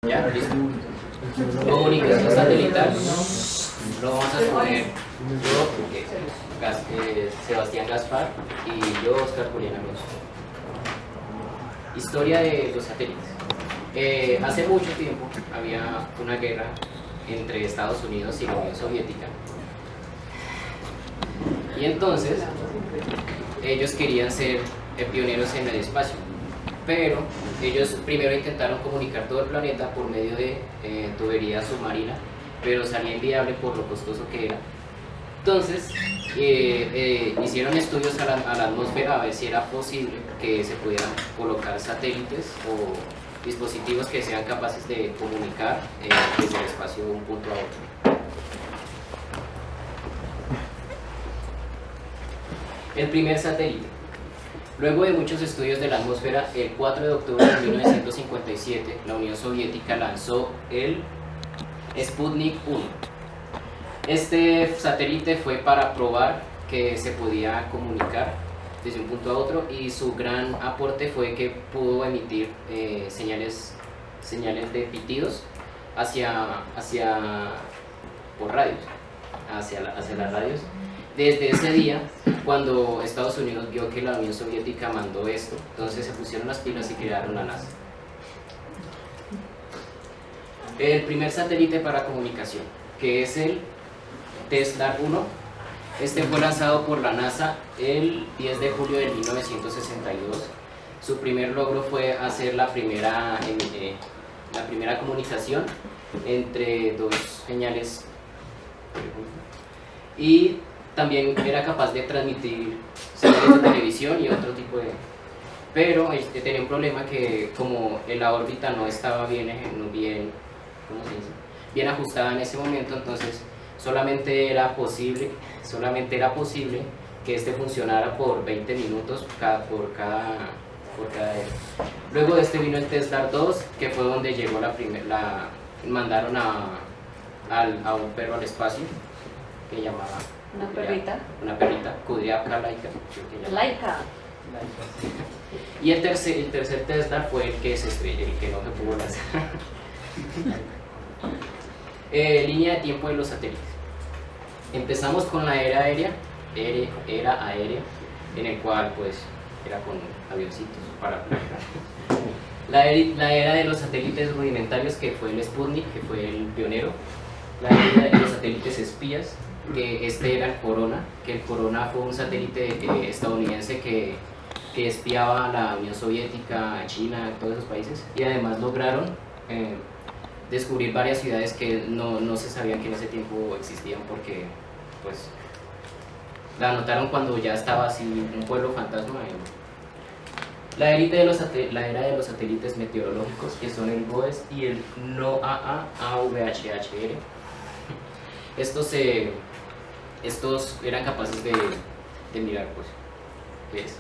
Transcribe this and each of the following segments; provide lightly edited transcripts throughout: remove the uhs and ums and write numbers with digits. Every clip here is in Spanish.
Ya, listo. Comunicación satelital. Lo vamos a poner yo, Sebastián Gaspar, y yo, Oscar Julián Alonso. Historia de los satélites. Hace mucho tiempo había una guerra entre Estados Unidos y la Unión Soviética. Y entonces ellos querían ser pioneros en el espacio, pero ellos primero intentaron comunicar todo el planeta por medio de tubería submarina, pero salía inviable por lo costoso que era. Entonces hicieron estudios a la atmósfera a ver si era posible que se pudieran colocar satélites o dispositivos que sean capaces de comunicar desde el espacio de un punto a otro. El primer satélite. Luego de muchos estudios de la atmósfera, el 4 de octubre de 1957, la Unión Soviética lanzó el Sputnik 1. Este satélite fue para probar que se podía comunicar desde un punto a otro, y su gran aporte fue que pudo emitir señales de pitidos por radios, hacia las radios. Desde ese día, cuando Estados Unidos vio que la Unión Soviética mandó esto, entonces se pusieron las pilas y crearon la NASA. El primer satélite para comunicación, que es el TESDAR 1, este fue lanzado por la NASA el 10 de julio de 1962. Su primer logro fue hacer la primera comunicación entre dos señales, y también era capaz de transmitir señales de televisión y otro tipo de... Pero tenía un problema, que como la órbita no estaba bien ajustada en ese momento, entonces solamente era posible que este funcionara por 20 minutos por cada Luego de este vino el TESDAR 2, que fue donde llegó mandaron a un perro al espacio que llamaba... Una perrita, Kudryavka Laika. Laika. Y el tercer TESDAR fue el que se estrelló, el que no se pudo lanzar. Línea de tiempo de los satélites. Empezamos con la era aérea, en el cual pues era con avioncitos para la era de los satélites rudimentarios, que fue el Sputnik, que fue el pionero. La era de los satélites espías, que este era el Corona, que el Corona fue un satélite estadounidense que espiaba a la Unión Soviética, a China, a todos esos países, y además lograron descubrir varias ciudades que no se sabían que en ese tiempo existían, porque pues la anotaron cuando ya estaba así un pueblo fantasma. La era de los satélites meteorológicos, que son el GOES y el NOAA-AVHHR. Estos eran capaces de mirar, pues, ¿qué es?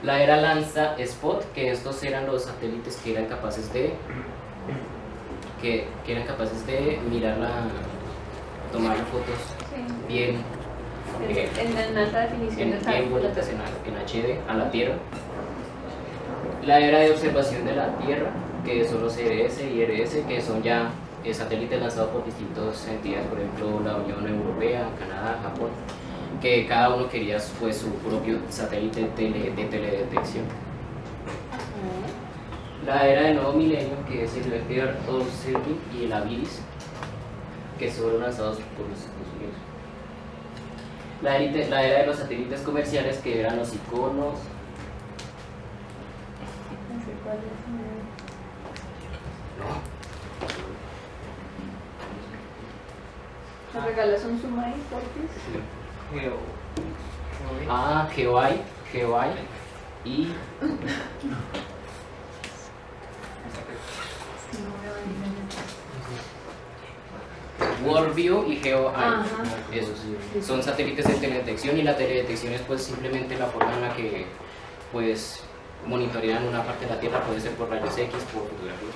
La era Lanza Spot, que estos eran los satélites que eran capaces de mirar tomar fotos bien, en alta definición, bien bonitas en HD a la Tierra. La era de observación de la Tierra, que son los CDS y RS, que son ya satélites lanzados por distintas entidades, por ejemplo la Unión Europea, Canadá, Japón, que cada uno quería pues su propio satélite de teledetección. La era del nuevo milenio, que es el Earth Observing y el Aviris, que fueron lanzados por los Estados Unidos. La era de los satélites comerciales, que eran los iconos. ¿Me regalas un zoom ahí, porfis? GeoEye y... WorldView y GeoEye. Esos son satélites de teledetección, y la teledetección es pues simplemente la forma en la que pues monitorean una parte de la Tierra, puede ser por rayos X, por fotografías,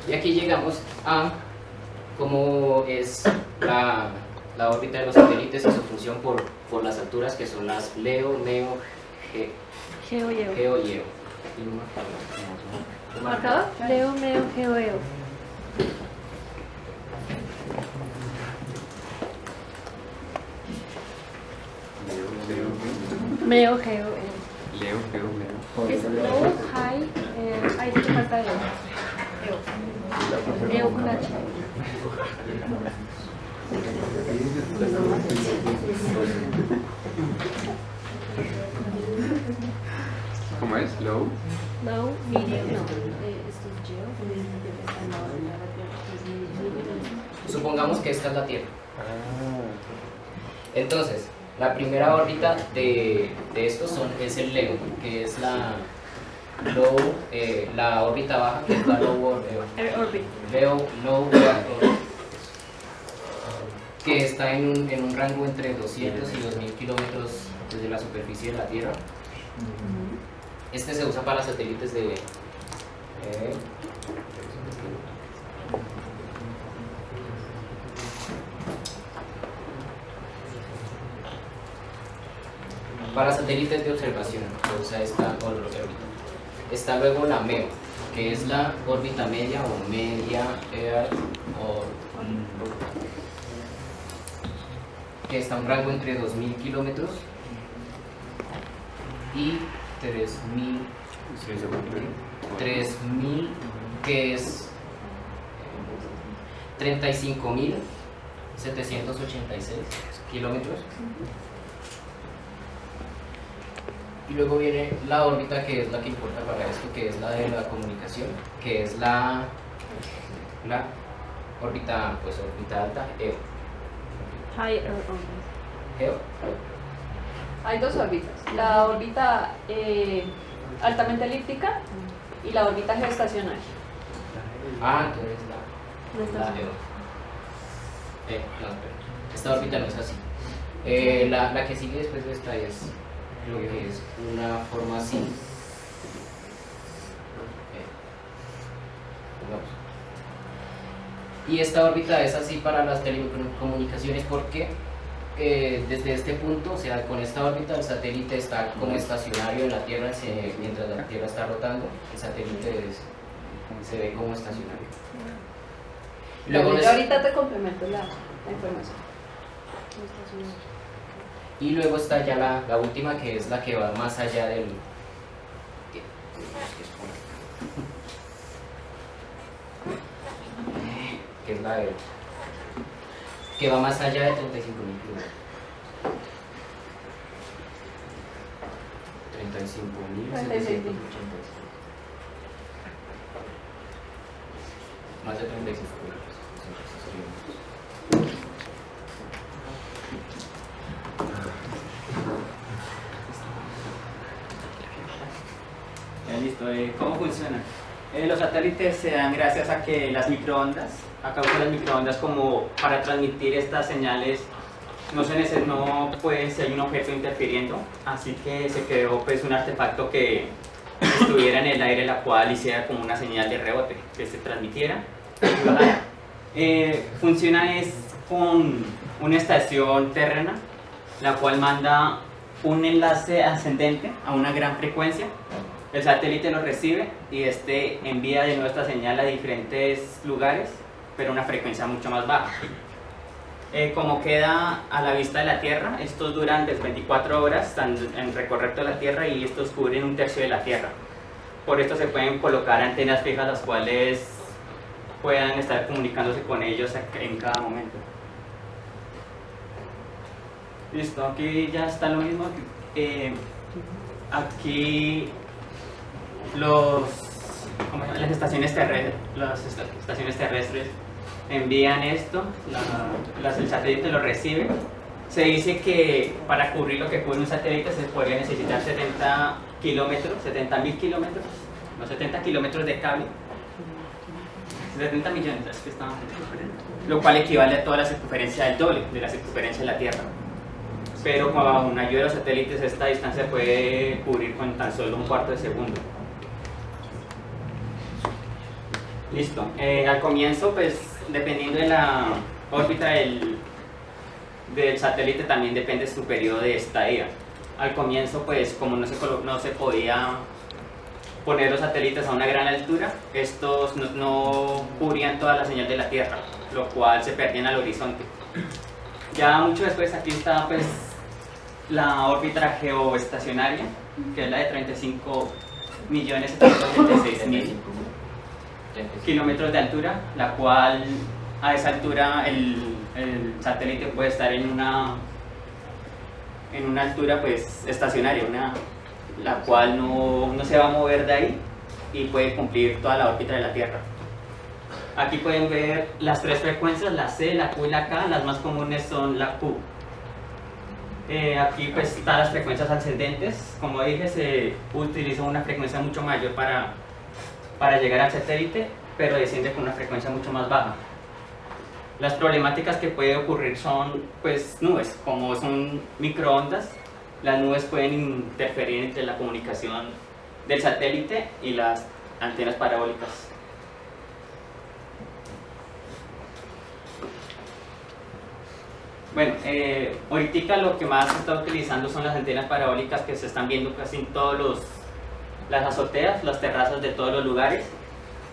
y aquí llegamos a cómo es la órbita de los satélites y su función por las alturas, que son las LEO, NEO, GEO y EO. ¿Marcado? Leo, Meo, Geo, Eo. Meo, Geo, Eo. Leo. Es Leo, Jai, ahí sí que falta Eo. Eo con H. ¿Cómo es? Low. No, Miriam, no. Esto es Geo. Supongamos que esta es la Tierra. Entonces, la primera órbita de estos es el Leo, que es la órbita baja, que es la low Orbit. low Earth orbit, que está en un rango entre 200 y 2000 kilómetros desde la superficie de la Tierra. Este se usa para satélites de observación, se usa esta órbita. Está luego la MEO, que es la órbita media o media Earth orbit, que está a un rango entre 2000 kilómetros y 3000, que es 35.786 kilómetros. Y luego viene la órbita, que es la que importa para esto, que es la de la comunicación, que es la órbita, pues órbita alta, EO. High Earth Orbit. EO. Hay dos órbitas. La órbita altamente elíptica y la órbita geoestacionaria. Entonces No está la así. EO. No, espera. Esta órbita no es así. La que sigue después de esta es lo que es una forma así. Vamos. Y esta órbita es así para las telecomunicaciones porque desde este punto, o sea, con esta órbita el satélite está como estacionario en la Tierra, mientras la Tierra está rotando, el satélite se ve como estacionario. Luego Yo ahorita te complemento la información. Y luego está ya la última, que es la que va más allá del... que es la de... que va más allá de 35.000 kilómetros. 35.786. Más de 35 kilómetros. Ya listo, ¿cómo funciona? Los satélites se dan gracias a que las microondas, a causa de las microondas, como para transmitir estas señales, no puede ser un objeto interfiriendo, así que se creó pues un artefacto que estuviera en el aire, la cual hiciera como una señal de rebote, que se transmitiera y bajara. Funciona es con una estación terrena, la cual manda un enlace ascendente a una gran frecuencia. El satélite lo recibe y este envía de nuevo esta señal a diferentes lugares, pero a una frecuencia mucho más baja. Como queda a la vista de la Tierra, estos duran 24 horas, están en recorrer toda la Tierra y estos cubren un tercio de la Tierra. Por esto se pueden colocar antenas fijas las cuales puedan estar comunicándose con ellos en cada momento. Listo, aquí ya está lo mismo. Aquí las estaciones terrestres envían esto, el satélite lo recibe. Se dice que para cubrir lo que cubre un satélite se podría necesitar 70.000 kilómetros, no, 70 kilómetros de cable, 70 millones, es que estamos, lo cual equivale a toda la circunferencia del doble de la circunferencia de la Tierra. Pero con ayuda de los satélites esta distancia puede cubrir con tan solo un cuarto de segundo. Listo. Al comienzo, pues, dependiendo de la órbita del satélite, también depende su periodo de estadía. Al comienzo, pues, como no se podía poner los satélites a una gran altura, estos no cubrían toda la señal de la Tierra, lo cual se perdían al horizonte. Ya mucho después aquí está pues la órbita geoestacionaria, que es la de 35.786.000 kilómetros de altura, la cual a esa altura el satélite puede estar en una altura pues estacionaria, la cual no se va a mover de ahí y puede cumplir toda la órbita de la Tierra. Aquí pueden ver las tres frecuencias, la C, la Q y la K. Las más comunes son la Q. Aquí pues están las frecuencias ascendentes. Como dije, se utiliza una frecuencia mucho mayor para llegar al satélite, pero desciende con una frecuencia mucho más baja. Las problemáticas que puede ocurrir son pues nubes, como son microondas. Las nubes pueden interferir entre la comunicación del satélite y las antenas parabólicas. Bueno, ahorita lo que más se está utilizando son las antenas parabólicas que se están viendo casi en todas las azoteas, las terrazas de todos los lugares.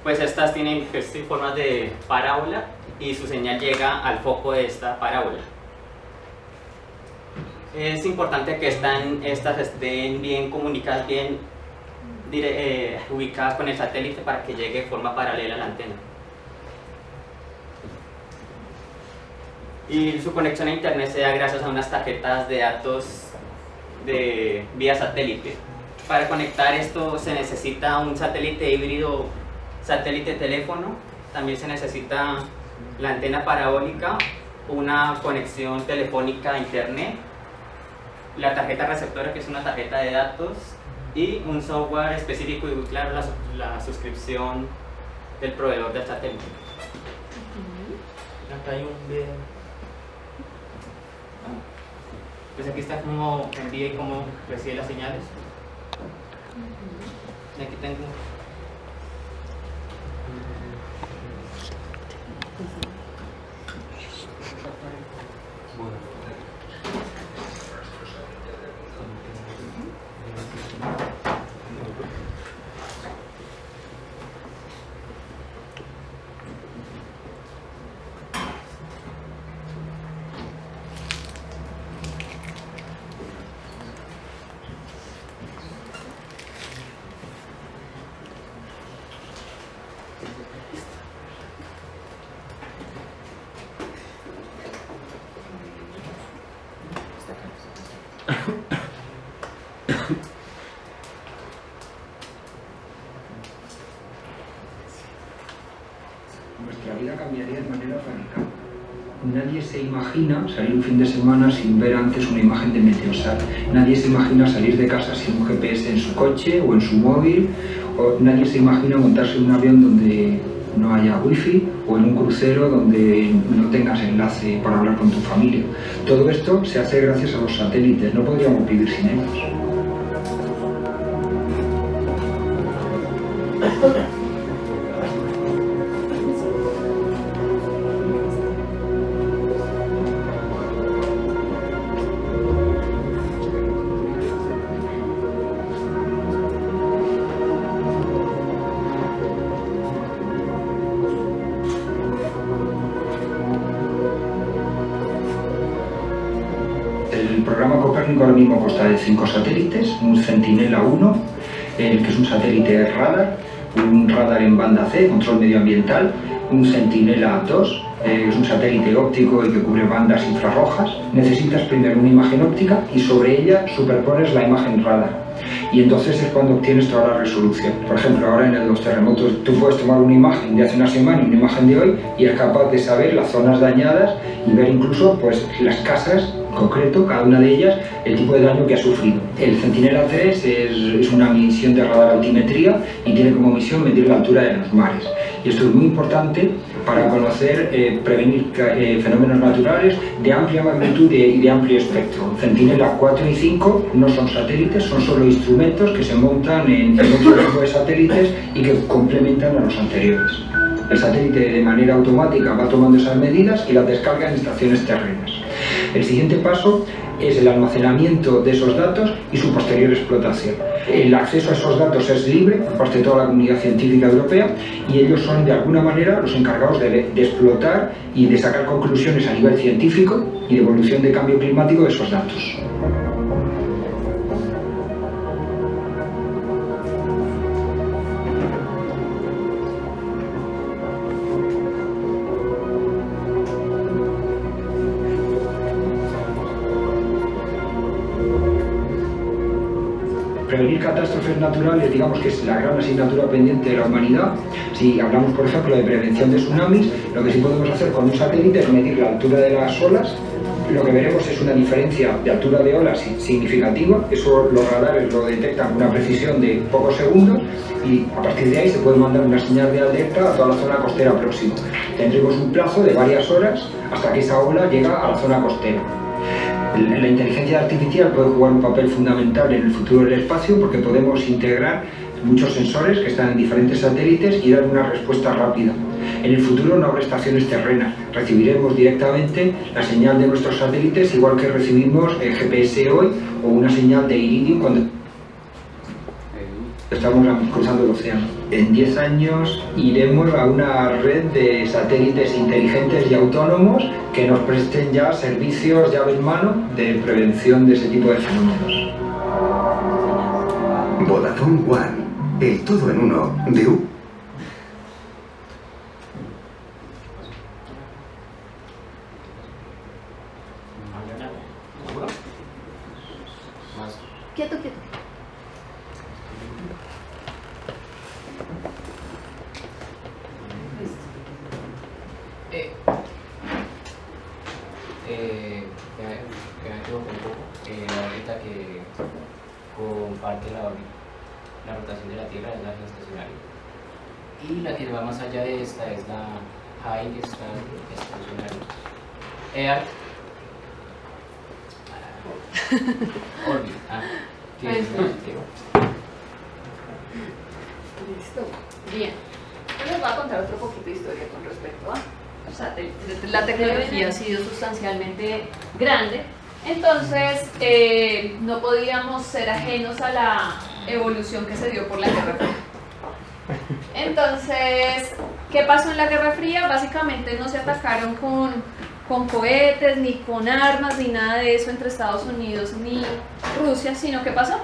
Pues estas tienen formas de parábola y su señal llega al foco de esta parábola. Es importante que estas estén bien comunicadas, bien ubicadas con el satélite para que llegue de forma paralela a la antena. Y su conexión a internet se da gracias a unas tarjetas de datos de vía satélite. Para conectar esto se necesita un satélite híbrido, satélite teléfono, también se necesita la antena parabólica, una conexión telefónica a internet, la tarjeta receptora, que es una tarjeta de datos, y un software específico y claro, la suscripción del proveedor del satélite. Acá hay un video. Pues aquí está cómo envía y cómo recibe las señales. Y aquí tengo. Nuestra vida cambiaría de manera radical. Nadie se imagina salir un fin de semana sin ver antes una imagen de Meteosat. Nadie se imagina salir de casa sin un GPS en su coche o en su móvil. O nadie se imagina montarse en un avión donde no haya wifi o en un crucero donde no tengas enlace para hablar con tu familia. Todo esto se hace gracias a los satélites. No podríamos vivir sin ellos. El programa Copérnico ahora mismo consta de 5 satélites, un Centinela 1, que es un satélite radar, un radar en banda C, control medioambiental, un Centinela 2, es un satélite óptico y que cubre bandas infrarrojas. Necesitas primero una imagen óptica y sobre ella superpones la imagen radar. Y entonces es cuando obtienes toda la resolución. Por ejemplo, ahora en los terremotos tú puedes tomar una imagen de hace una semana y una imagen de hoy y eres capaz de saber las zonas dañadas y ver incluso pues, las casas en concreto, cada una de ellas, el tipo de daño que ha sufrido. El Centinela 3 es una misión de radar altimetría y tiene como misión medir la altura de los mares. Y esto es muy importante para conocer, prevenir fenómenos naturales de amplia magnitud y de amplio espectro. Centinela 4 y 5 no son satélites, son solo instrumentos que se montan en otro tipo de satélites y que complementan a los anteriores. El satélite de manera automática va tomando esas medidas y las descarga en estaciones terrenas. El siguiente paso es el almacenamiento de esos datos y su posterior explotación. El acceso a esos datos es libre por parte de toda la comunidad científica europea y ellos son de alguna manera los encargados de explotar y de sacar conclusiones a nivel científico y de evolución de cambio climático de esos datos. Prevenir catástrofes naturales, digamos que es la gran asignatura pendiente de la humanidad. Si hablamos, por ejemplo, de prevención de tsunamis, lo que sí podemos hacer con un satélite es medir la altura de las olas. Lo que veremos es una diferencia de altura de olas significativa. Eso los radares lo detectan con una precisión de pocos segundos y a partir de ahí se puede mandar una señal de alerta a toda la zona costera próxima. Tendremos un plazo de varias horas hasta que esa ola llega a la zona costera. La inteligencia artificial puede jugar un papel fundamental en el futuro del espacio porque podemos integrar muchos sensores que están en diferentes satélites y dar una respuesta rápida. En el futuro no habrá estaciones terrenas, recibiremos directamente la señal de nuestros satélites igual que recibimos el GPS hoy o una señal de Iridium cuando estamos cruzando el océano. En 10 años iremos a una red de satélites inteligentes y autónomos que nos presten ya servicios llave en mano de prevención de ese tipo de fenómenos. Vodafone One, el todo en uno de U. Quieto, quieto. Que me equivoco un poco. La órbita que comparte la rotación de la Tierra es la geoestacionaria. Y la que va más allá de esta es la High Geoestationary Earth Orbit. Que es la Listo. Bien. Yo les voy a contar otro poquito de historia con respecto a satélites. La tecnología ha sido sustancialmente grande, entonces no podíamos ser ajenos a la evolución que se dio por la Guerra Fría. Entonces, ¿qué pasó en la Guerra Fría? Básicamente no se atacaron con cohetes, ni con armas, ni nada de eso entre Estados Unidos ni Rusia, sino ¿qué pasó?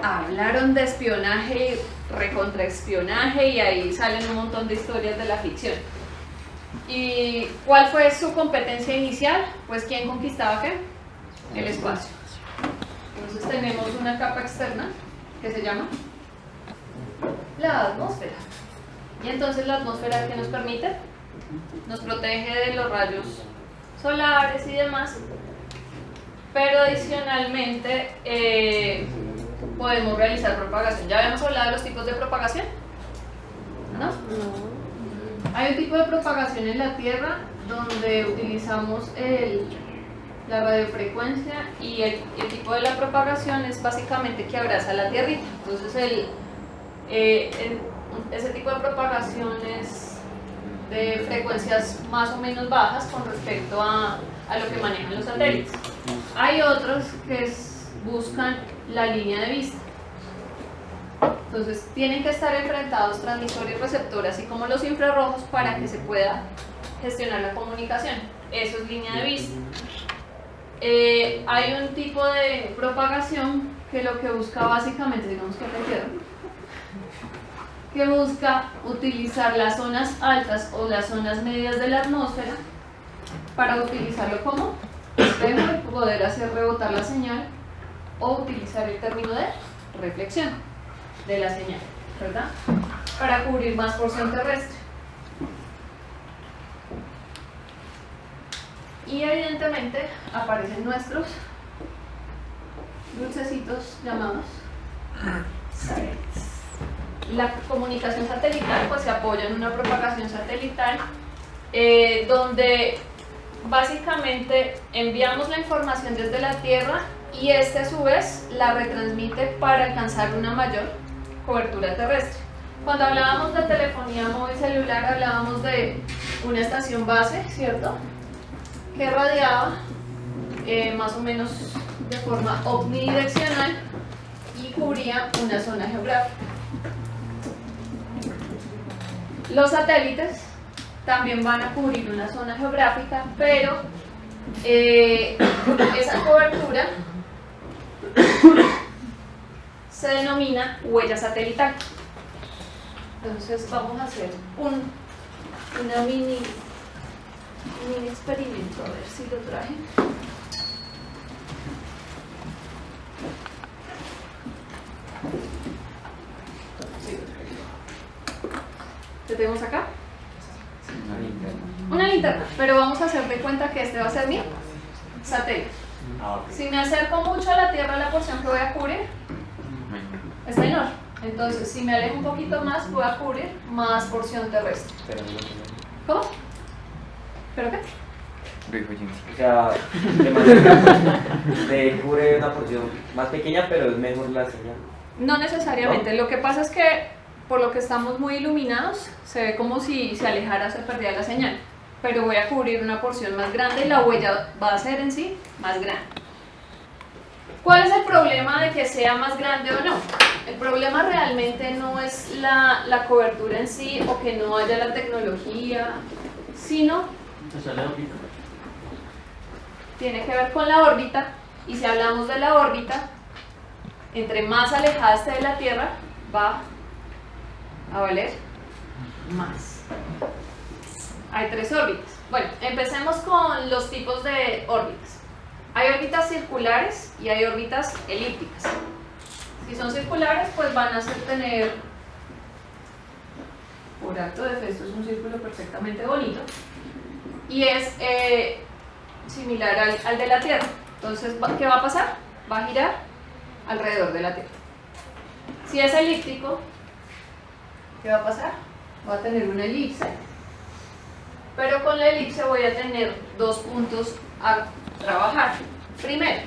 Hablaron de espionaje, recontraespionaje, y ahí salen un montón de historias de la ficción. ¿Y cuál fue su competencia inicial? Pues ¿quién conquistaba qué? El espacio. Entonces tenemos una capa externa que se llama la atmósfera. Y entonces la atmósfera, ¿qué nos permite? Nos protege de los rayos solares y demás, pero adicionalmente podemos realizar propagación. ¿Ya habíamos hablado de los tipos de propagación? ¿No? Hay un tipo de propagación en la Tierra donde utilizamos la radiofrecuencia, y el tipo de la propagación es básicamente que abraza la tierrita. Entonces ese tipo de propagación es de frecuencias más o menos bajas con respecto a lo que manejan los satélites. Hay otros que buscan la línea de vista. Entonces tienen que estar enfrentados transmisor y receptor, así como los infrarrojos, para que se pueda gestionar la comunicación. Eso es línea de vista. Hay un tipo de propagación que lo que busca básicamente, digamos que que busca utilizar las zonas altas o las zonas medias de la atmósfera para utilizarlo como espejo y poder hacer rebotar la señal, o utilizar el término de reflexión de la señal, ¿verdad? Para cubrir más porción terrestre. Y evidentemente aparecen nuestros dulcecitos llamados satélites. La comunicación satelital pues se apoya en una propagación satelital donde básicamente enviamos la información desde la Tierra, y a su vez la retransmite para alcanzar una mayor cobertura terrestre. Cuando hablábamos de telefonía móvil celular, hablábamos de una estación base, ¿cierto?, que radiaba más o menos de forma omnidireccional cubría una zona geográfica. Los satélites también van a cubrir una zona geográfica, pero esa cobertura se denomina huella satelital. Entonces vamos a hacer una mini experimento, a ver si lo traje. ¿Qué tenemos acá? Una linterna, pero vamos a hacer de cuenta que este va a ser mi satélite. Si me acerco mucho a la Tierra, la porción que voy a cubrir es menor. Entonces, si me alejo un poquito más, voy a cubrir más porción terrestre. ¿Cómo? ¿Pero qué? O sea, de manera de cubre una porción más pequeña, pero es mejor la señal. No necesariamente. Lo que pasa es que, por lo que estamos muy iluminados, se ve como si se alejara, se perdiera la señal. Pero voy a cubrir una porción más grande y la huella va a ser en sí más grande. ¿Cuál es el problema de que sea más grande o no? El problema realmente no es la cobertura en sí o que no haya la tecnología, sino tiene que ver con la órbita. Y si hablamos de la órbita, entre más alejada esté de la Tierra, va a valer más. Hay 3 órbitas. Bueno, empecemos con los tipos de órbitas. Hay órbitas circulares y hay órbitas elípticas. Si son circulares, pues van a tener, por acto de fe, esto es un círculo perfectamente bonito, y es similar al de la Tierra. Entonces, ¿qué va a pasar? Va a girar alrededor de la Tierra. Si es elíptico, ¿qué va a pasar? Va a tener una elipse, pero con la elipse voy a tener 2 puntos a trabajar. Primero,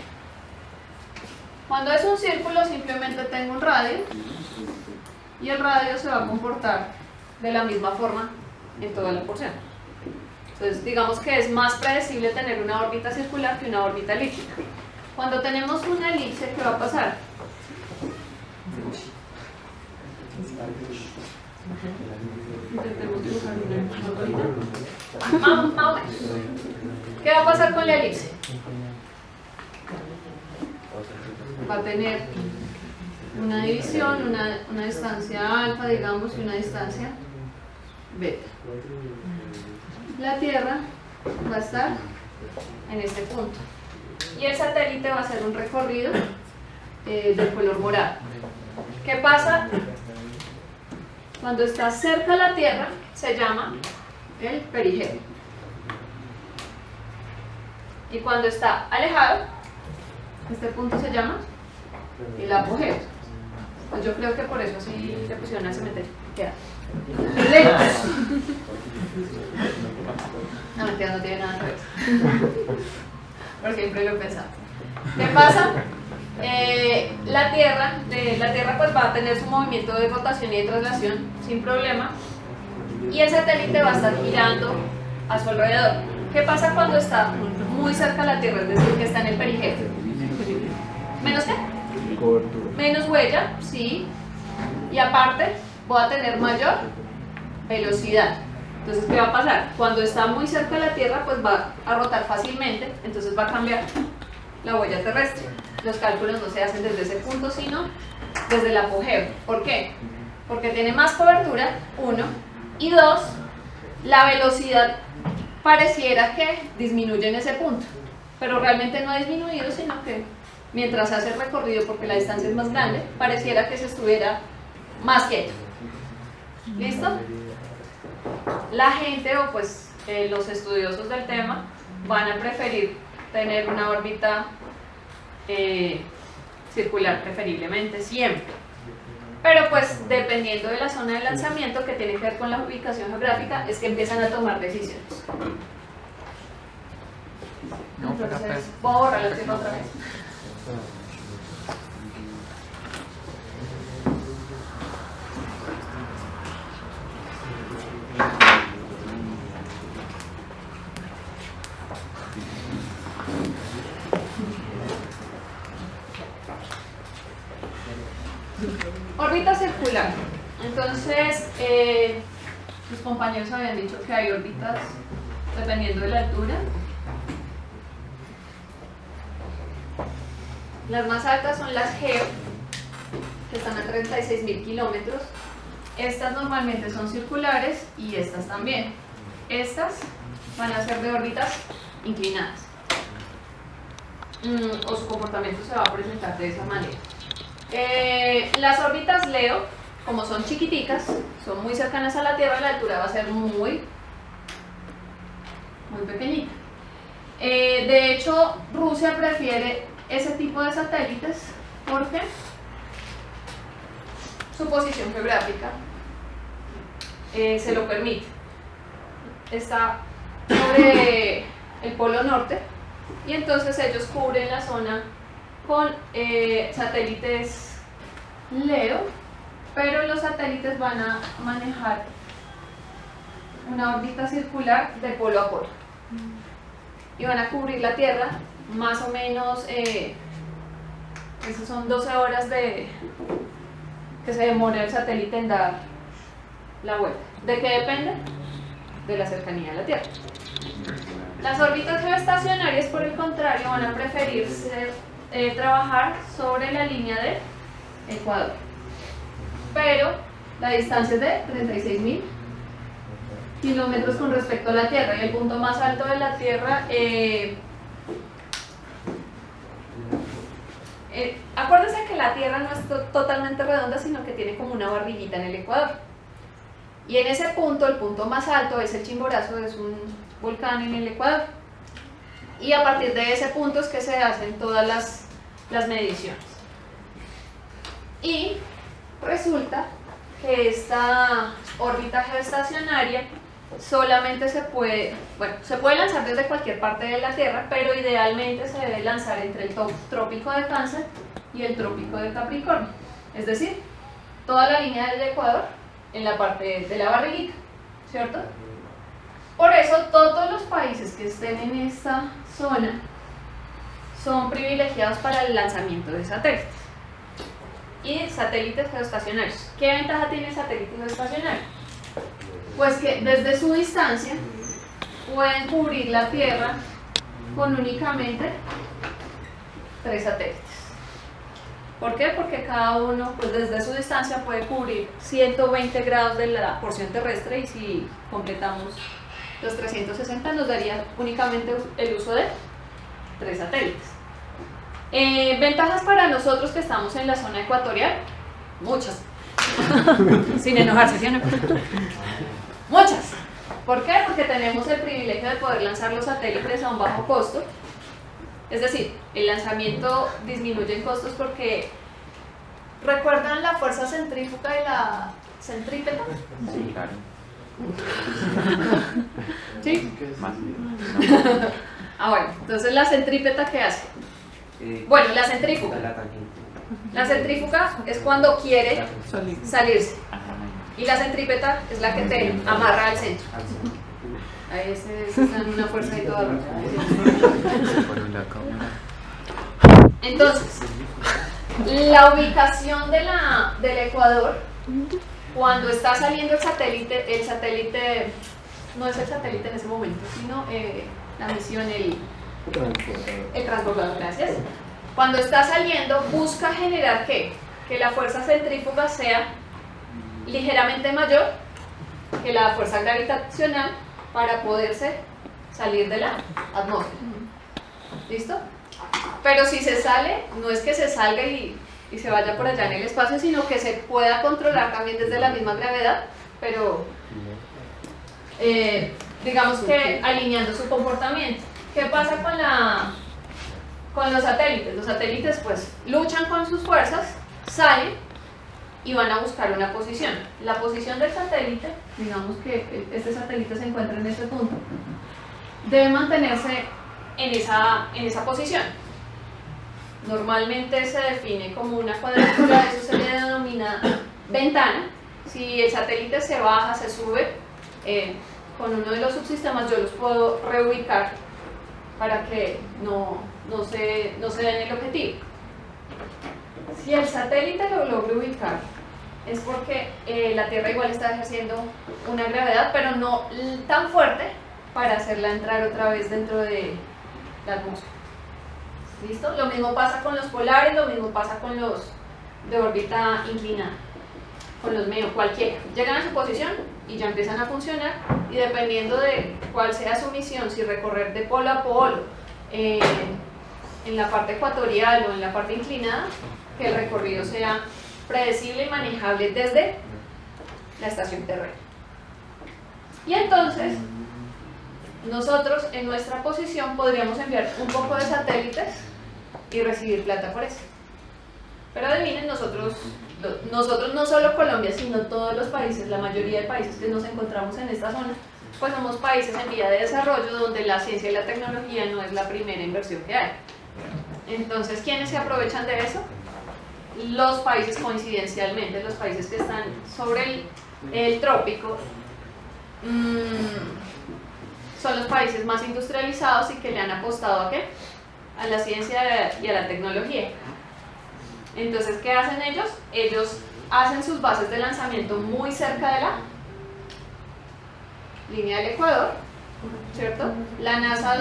cuando es un círculo simplemente tengo un radio y el radio se va a comportar de la misma forma en toda la porción. Entonces digamos que es más predecible tener una órbita circular que una órbita elíptica. Cuando tenemos una elipse, ¿qué va a pasar? Intentemos dibujar una órbita. Más o menos. ¿Qué va a pasar con la elipse? Va a tener una división, una distancia alfa, digamos, y una distancia beta. La Tierra va a estar en este punto. Y el satélite va a hacer un recorrido del color morado. ¿Qué pasa? Cuando está cerca a la Tierra, se llama el perigeo. Y cuando está alejado, este punto se llama el apogeo. Pues yo creo que por eso así le pusieron al cementerio. Queda lejos. No, mentira, no tiene nada que ver. Por siempre lo he pensado. ¿Qué pasa? La Tierra pues va a tener su movimiento de rotación y de traslación sin problema, y el satélite va a estar girando a su alrededor. ¿Qué pasa cuando está muy cerca a la Tierra, es decir, que está en el perigeo? ¿Menos qué? Cobertura. Menos huella, sí, y aparte voy a tener mayor velocidad. Entonces, ¿qué va a pasar? Cuando está muy cerca de la Tierra, pues va a rotar fácilmente, entonces va a cambiar la huella terrestre. Los cálculos no se hacen desde ese punto, sino desde el apogeo. ¿Por qué? Porque tiene más cobertura, 1, y 2, la velocidad pareciera que disminuye en ese punto, pero realmente no ha disminuido, sino que mientras hace el recorrido, porque la distancia es más grande, pareciera que se estuviera más quieto. ¿Listo? La gente, o pues los estudiosos del tema, van a preferir tener una órbita circular, preferiblemente siempre. Pero pues dependiendo de la zona de lanzamiento, que tiene que ver con la ubicación geográfica, es que empiezan a tomar decisiones. Entonces, voy a borrar la tierra otra vez. circular. Entonces, los compañeros habían dicho que hay órbitas dependiendo de la altura. Las más altas son las GEO, que están a 36.000 kilómetros. Estas normalmente son circulares y estas también. Estas van a ser de órbitas inclinadas. O su comportamiento se va a presentar de esa manera. Las órbitas LEO, como son chiquiticas, son muy cercanas a la Tierra, la altura va a ser muy pequeñita. De hecho, Rusia prefiere ese tipo de satélites porque su posición geográfica se lo permite. Está sobre el polo norte y entonces ellos cubren la zona con satélites LEO, pero los satélites van a manejar una órbita circular de polo a polo y van a cubrir la Tierra más o menos, esas son 12 horas que se demora el satélite en dar la vuelta. ¿De qué depende? De la cercanía a la Tierra. Las órbitas geoestacionarias, por el contrario, van a preferir trabajar sobre la línea del Ecuador, pero la distancia es de 36.000 kilómetros con respecto a la Tierra, y el punto más alto de la Tierra, acuérdense que la Tierra no es totalmente redonda, sino que tiene como una barriguita en el Ecuador, y en ese punto, el punto más alto es el Chimborazo, es un volcán en el Ecuador, y a partir de ese punto es que se hacen todas las mediciones. Y resulta que esta órbita geoestacionaria solamente se puede lanzar desde cualquier parte de la Tierra, pero idealmente se debe lanzar entre el trópico de Cáncer y el trópico de Capricornio, es decir, toda la línea del Ecuador en la parte de la barriguita, ¿cierto? Por eso todos los países que estén en esta zona son privilegiados para el lanzamiento de satélites y satélites geoestacionarios. ¿Qué ventaja tiene el satélite geoestacionario? Pues que desde su distancia pueden cubrir la Tierra con únicamente 3 satélites. ¿Por qué? Porque cada uno, pues desde su distancia, puede cubrir 120 grados de la porción terrestre, y si completamos los 360 nos daría únicamente el uso de 3 satélites. Ventajas para nosotros que estamos en la zona ecuatorial, muchas. Sin enojarse, ¿sí o no? Muchas. ¿Por qué? Porque tenemos el privilegio de poder lanzar los satélites a un bajo costo. Es decir, el lanzamiento disminuye en costos porque ¿recuerdan la fuerza centrífuga y la centrípeta? Sí, claro. ¿Sí? Más. Bueno, entonces la centrípeta, ¿qué hace? Bueno, la centrífuga. La centrífuga es cuando quiere salirse. Y la centrípeta es la que te amarra al centro. Ahí se está en una fuerza y toda. Entonces, la ubicación del Ecuador, cuando está saliendo el satélite no es el satélite en ese momento, sino la misión, el transbordador, gracias. Cuando está saliendo, busca generar ¿qué? Que la fuerza centrífuga sea ligeramente mayor que la fuerza gravitacional para poderse salir de la atmósfera. ¿Listo? Pero si se sale, no es que se salga y se vaya por allá en el espacio, sino que se pueda controlar también desde la misma gravedad, pero digamos que alineando su comportamiento. ¿Qué pasa con los satélites? Los satélites pues luchan con sus fuerzas, salen y van a buscar una posición. La posición del satélite, digamos que este satélite se encuentra en este punto, debe mantenerse en esa posición. Normalmente se define como una cuadratura, eso se le denomina ventana. Si el satélite se baja, se sube, con uno de los subsistemas yo los puedo reubicar para que no se den el objetivo. Si el satélite lo logro ubicar es porque la Tierra igual está ejerciendo una gravedad, pero no tan fuerte para hacerla entrar otra vez dentro de la atmósfera. ¿Listo? Lo mismo pasa con los polares, lo mismo pasa con los de órbita inclinada, con los MEO, cualquiera. Llegan a su posición y ya empiezan a funcionar, y dependiendo de cuál sea su misión, si recorrer de polo a polo, en la parte ecuatorial o en la parte inclinada, que el recorrido sea predecible y manejable desde la estación terrestre. Y entonces, nosotros en nuestra posición podríamos enviar un poco de satélites y recibir plata por eso. Pero adivinen, nosotros no solo Colombia, sino todos los países, la mayoría de países que nos encontramos en esta zona, pues somos países en vía de desarrollo donde la ciencia y la tecnología no es la primera inversión que hay. Entonces, ¿quiénes se aprovechan de eso? Los países, coincidencialmente, los países que están sobre el trópico, son los países más industrializados y que le han apostado ¿a qué? A la ciencia y a la tecnología. Entonces, ¿qué hacen ellos? Ellos hacen sus bases de lanzamiento muy cerca de la línea del Ecuador, ¿cierto? La NASA,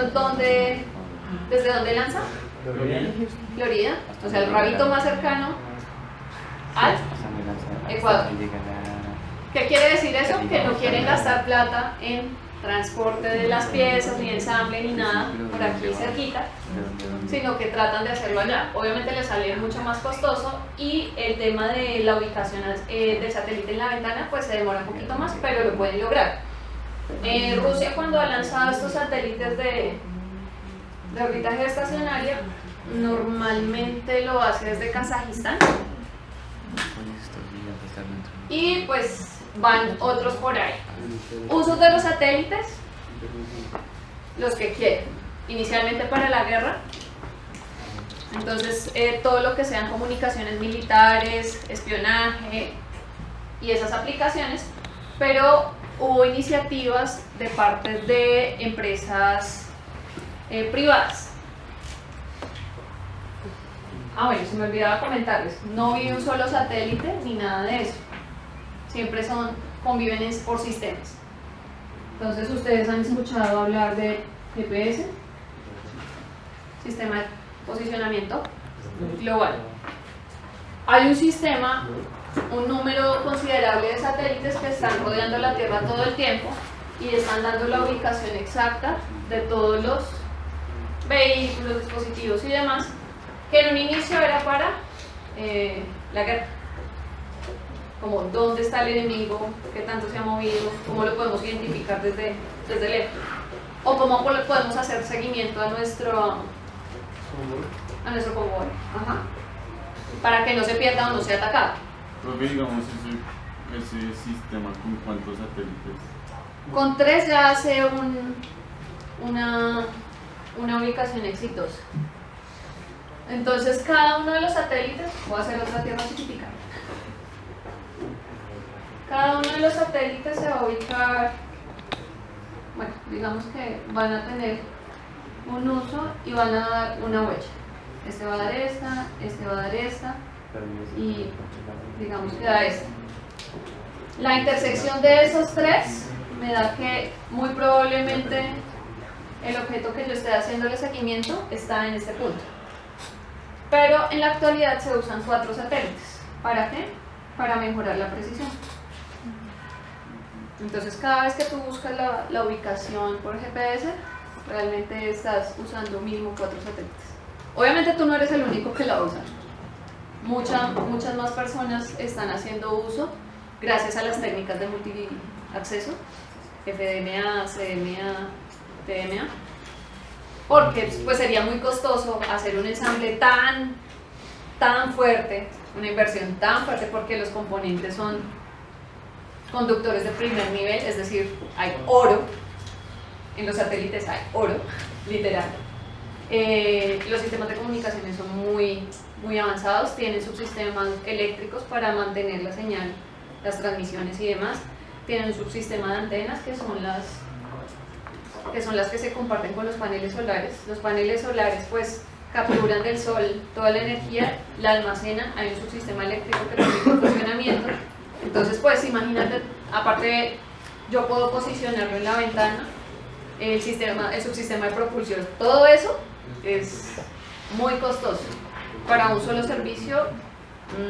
¿desde dónde lanza? Florida, o sea, el rabito más cercano al Ecuador. ¿Qué quiere decir eso? Que no quieren gastar plata en transporte de las piezas, ni ensamble, ni nada por aquí cerquita, sino que tratan de hacerlo allá. Obviamente les sale mucho más costoso, y el tema de la ubicación del satélite en la ventana pues se demora un poquito más, pero lo pueden lograr. Rusia, cuando ha lanzado estos satélites de órbita geoestacionaria, normalmente lo hace desde Kazajistán, y pues van otros por ahí. Usos de los satélites, los que quieren, inicialmente para la guerra. Entonces, todo lo que sean comunicaciones militares, espionaje y esas aplicaciones, pero hubo iniciativas de parte de empresas privadas. Bueno, se me olvidaba comentarles, no vi un solo satélite ni nada de eso, siempre conviven por sistemas. Entonces, ustedes han escuchado hablar de GPS, sistema de posicionamiento global. Hay un sistema, un número considerable de satélites que están rodeando la Tierra todo el tiempo y están dando la ubicación exacta de todos los vehículos, dispositivos y demás, que en un inicio era para la guerra, como dónde está el enemigo, qué tanto se ha movido, cómo lo podemos identificar desde lejos, o cómo podemos hacer seguimiento a nuestro convoy, para que no se pierda o no sea atacado. Profe, digamos ese sistema, ¿con cuántos satélites? Con 3 ya hace una ubicación exitosa. Entonces, cada uno de los satélites, voy a hacer otra tierra chiquitica. Cada uno de los satélites se va a ubicar, bueno, digamos que van a tener un uso y van a dar una huella. Este va a dar esta, este va a dar esta, y digamos que da esta. La intersección de esos 3 me da que muy probablemente el objeto que yo esté haciéndole seguimiento está en este punto. Pero en la actualidad se usan 4 satélites. ¿Para qué? Para mejorar la precisión. Entonces, cada vez que tú buscas la ubicación por GPS, realmente estás usando mínimo 4 satélites. Obviamente tú no eres el único que la usa. Muchas más personas están haciendo uso gracias a las técnicas de multiacceso, FDMA, CDMA, TDMA, porque pues sería muy costoso hacer un ensamble tan fuerte, una inversión tan fuerte, porque los componentes son conductores de primer nivel, es decir, hay oro, en los satélites hay oro, literal. Los sistemas de comunicaciones son muy avanzados, tienen subsistemas eléctricos para mantener la señal, las transmisiones y demás, tienen un subsistema de antenas que son las que se comparten con los paneles solares. Los paneles solares pues capturan del sol toda la energía, la almacenan, hay un subsistema eléctrico que permite el funcionamiento Entonces, pues imagínate, aparte yo puedo posicionarlo en la ventana, el subsistema de propulsión, todo eso es muy costoso. Para un solo servicio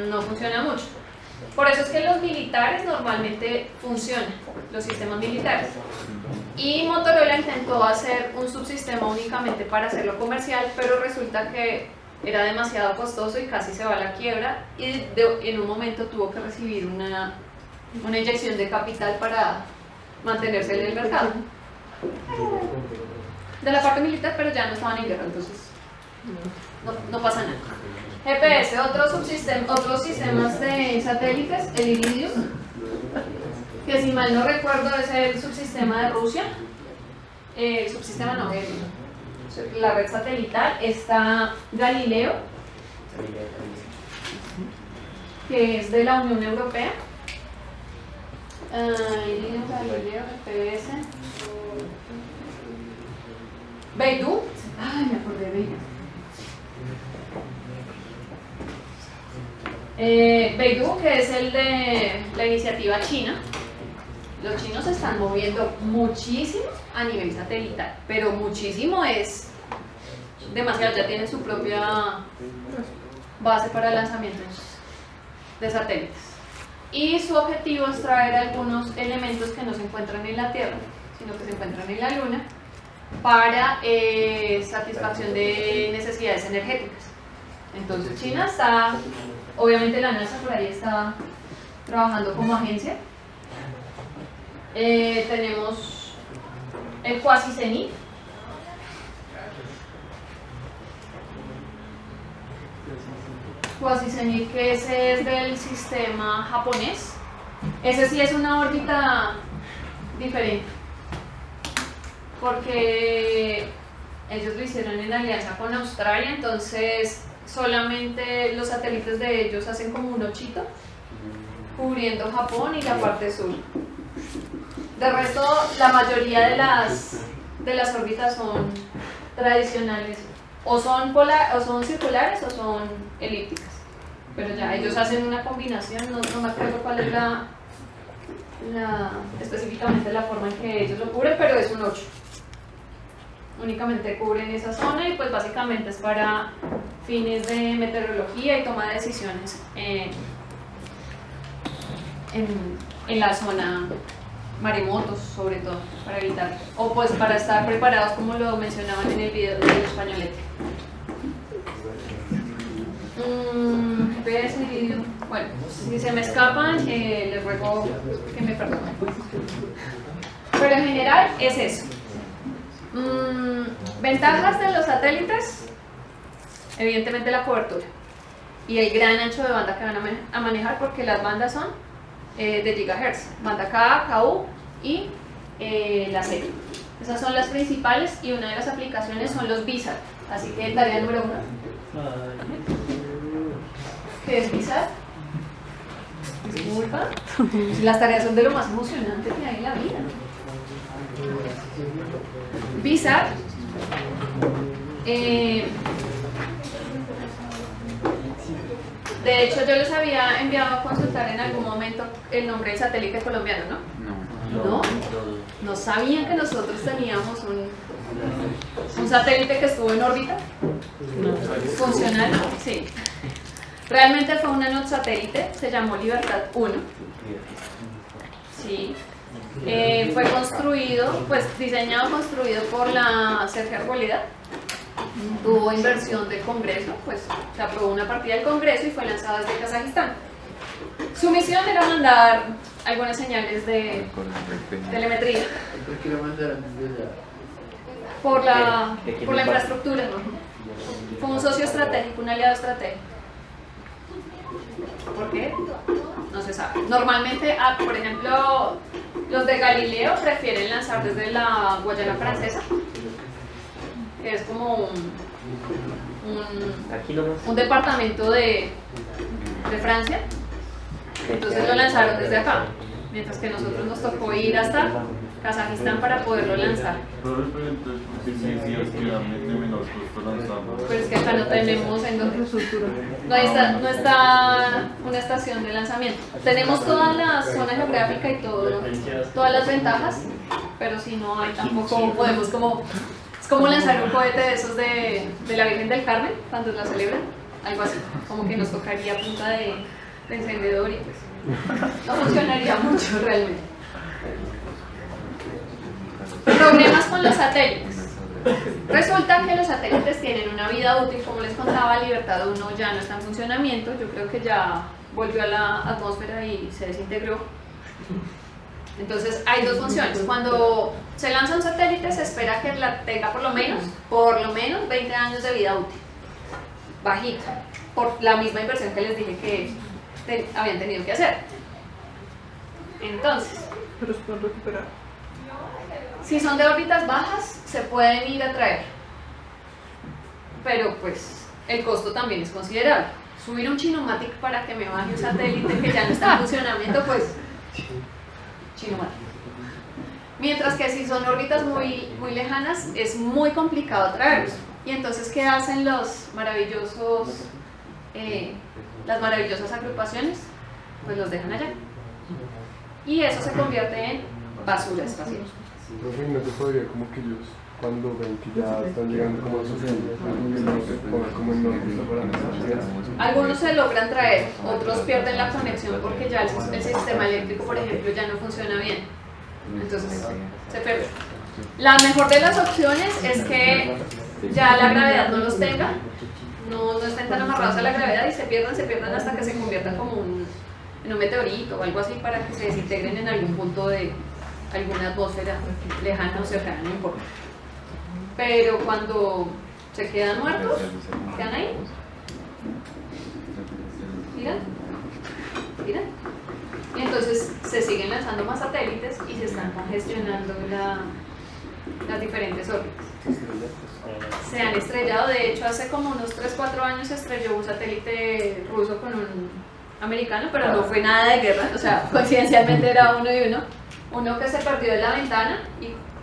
no funciona mucho. Por eso es que los militares normalmente funcionan, los sistemas militares. Y Motorola intentó hacer un subsistema únicamente para hacerlo comercial, pero resulta que era demasiado costoso y casi se va a la quiebra, y en un momento tuvo que recibir una inyección de capital para mantenerse en el mercado. De la parte militar, pero ya no estaban en guerra, entonces no pasa nada. GPS, otros sistemas de satélites, el Iridium, que si mal no recuerdo es el subsistema de Rusia. Subsistema no, la red satelital. Está Galileo, que es de la Unión Europea. Iridium, Galileo, GPS. Beidou, ay, me acordé de Beidou. Beidou, que es el de la iniciativa china. Los chinos se están moviendo muchísimo a nivel satelital, pero muchísimo es demasiado, ya tienen su propia base para lanzamientos de satélites. Y su objetivo es traer algunos elementos que no se encuentran en la Tierra, sino que se encuentran en la Luna, para satisfacción de necesidades energéticas. Entonces China está, obviamente la NASA por ahí está trabajando como agencia. Tenemos el Quasi-Zenit, que ese es del sistema japonés. Ese sí es una órbita diferente, porque ellos lo hicieron en alianza con Australia, entonces solamente los satélites de ellos hacen como un ochito cubriendo Japón y la parte sur. De resto, la mayoría de las órbitas son tradicionales, o son circulares o son elípticas, pero ya ellos hacen una combinación. No me acuerdo cuál es específicamente la forma en que ellos lo cubren, pero es un 8. Únicamente cubren esa zona y pues básicamente es para fines de meteorología y toma de decisiones en la zona, maremotos sobre todo, para evitar, o pues para estar preparados, como lo mencionaban en el video del españolete. GPS, Iridium. Bueno, si se me escapan, les ruego que me perdonen. Pero en general es eso. Ventajas de los satélites, evidentemente la cobertura y el gran ancho de banda que van a manejar, porque las bandas son de gigahertz, banda Ka, KU y la Z. Esas son las principales, y una de las aplicaciones son los VSAT. Así que tarea número 1. ¿Qué es VSAT? Disculpa. Las tareas son de lo más emocionante que hay en la vida. VSAT de hecho yo les había enviado a consultar en algún momento el nombre del satélite colombiano, ¿no? ¿No sabían que nosotros teníamos un satélite que estuvo en órbita? ¿Funcional? Sí. Realmente fue un nanosatélite, se llamó Libertad 1. Sí. Fue construido, pues diseñado, construido por la Sergio Arboleda. Tuvo inversión del Congreso, pues se aprobó una partida del Congreso y fue lanzado desde Kazajistán. Su misión era mandar algunas señales de telemetría por la infraestructura. Fue un socio estratégico, un aliado estratégico. ¿Por qué? No se sabe. Normalmente, por ejemplo, los de Galileo prefieren lanzar desde la Guayana Francesa, que es como un departamento de Francia. Entonces lo lanzaron desde acá, mientras que nosotros nos tocó ir hasta Kazajistán para poderlo lanzar. Pero entonces, ¿por qué si decías que era de menor costo lanzarlo? Pero es que acá no tenemos en donde no está una estación de lanzamiento. Tenemos toda la zona geográfica y todas las ventajas, pero si no hay tampoco podemos como... Es como lanzar un cohete de esos de la Virgen del Carmen cuando la celebran, algo así, como que nos tocaría punta de encendedor y pues no funcionaría mucho realmente. Problemas con los satélites. Resulta que los satélites tienen una vida útil, como les contaba, Libertad 1 ya no está en funcionamiento, yo creo que ya volvió a la atmósfera y se desintegró. Entonces hay dos funciones. Cuando se lanza un satélite se espera que la tenga por lo menos 20 años de vida útil. Bajita, por la misma inversión que les dije que habían tenido que hacer. Entonces, Pero se pueden recuperar. si son de órbitas bajas, se pueden ir a traer. Pero pues el costo también es considerable. Subir un Chinomatic para que me baje un satélite que ya no está en funcionamiento, pues Chinomatic. Mientras que si son órbitas muy lejanas, es muy complicado traerlos. Y entonces, ¿qué hacen los maravillosos, las maravillosas agrupaciones? Pues los dejan allá. Y eso se convierte en basura espacial. No se podría como que ellos cuando ven que ya están llegando como a sus fin, no se pongan como en órbita para no. Algunos se logran traer, otros pierden la conexión porque ya el sistema eléctrico, por ejemplo, ya no funciona bien. Entonces se pierde. La mejor de las opciones es que ya la gravedad no los tenga, no estén tan amarrados a la gravedad y se pierdan hasta que se conviertan como en un meteorito o algo así para que se desintegren en algún punto de alguna atmósfera lejana o cercana, no importa. Pero cuando se quedan muertos, quedan ahí. Miran. Y entonces se siguen lanzando más satélites y se están congestionando las diferentes órbitas. Se han estrellado, de hecho hace como unos 3-4 años se estrelló un satélite ruso con un americano, pero no fue nada de guerra, o sea, coincidencialmente era uno y uno que se perdió de la ventana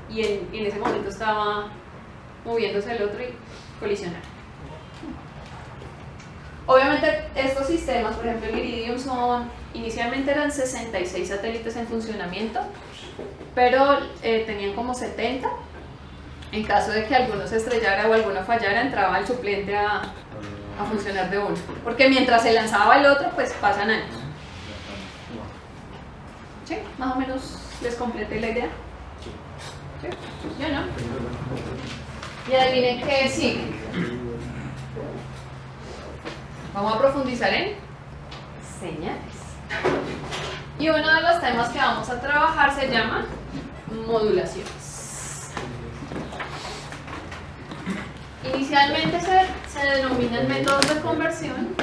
y en ese momento estaba moviéndose el otro y colisionaron. Obviamente estos sistemas, por ejemplo el Iridium, inicialmente eran 66 satélites en funcionamiento, pero tenían como 70. En caso de que alguno se estrellara o alguno fallara, entraba el suplente a funcionar de uno, porque mientras se lanzaba el otro, pues pasan años. ¿Sí? Más o menos les completé la idea. ¿Sí? ¿Yo no? Y adivinen qué sigue. Vamos a profundizar en señales. Y uno de los temas que vamos a trabajar se llama modulaciones. Inicialmente se denominan métodos de conversión.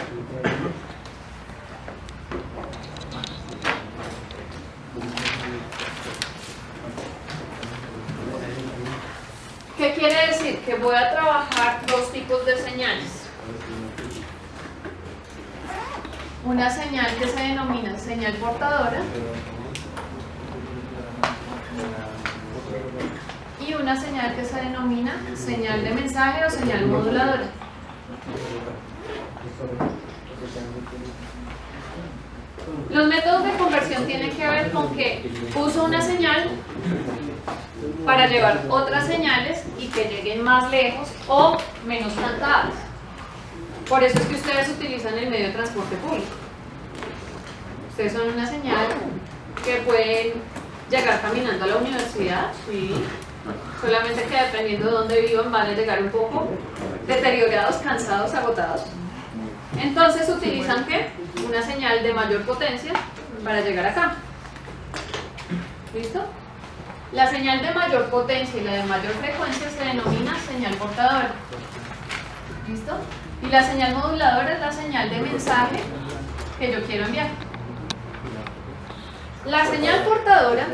¿Qué quiere decir? Que voy a trabajar dos tipos de señales. Una señal que se denomina señal portadora y una señal que se denomina señal de mensaje o señal moduladora. Los métodos de conversión tienen que ver con que uso una señal para llevar otras señales y que lleguen más lejos o menos cantadas. Por eso es que ustedes utilizan el medio de transporte público. Ustedes son una señal que pueden llegar caminando a la universidad, sí. Solamente que dependiendo de dónde vivan van a llegar un poco deteriorados, cansados, agotados. Entonces utilizan ¿qué? Una señal de mayor potencia para llegar acá. ¿Listo? La señal de mayor potencia y la de mayor frecuencia se denomina señal portadora. ¿Listo? Y la señal moduladora es la señal de mensaje que yo quiero enviar. La señal portadora,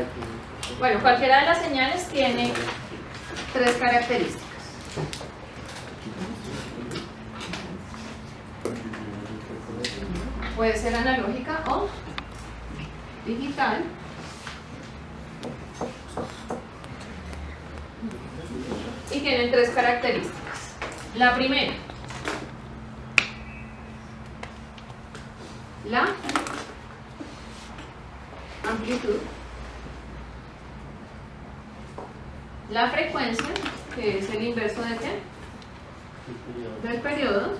bueno, cualquiera de las señales tiene tres características. Puede ser analógica o digital. tienen tres características. La primera, la amplitud, la frecuencia, que es el inverso de qué? Del periodo,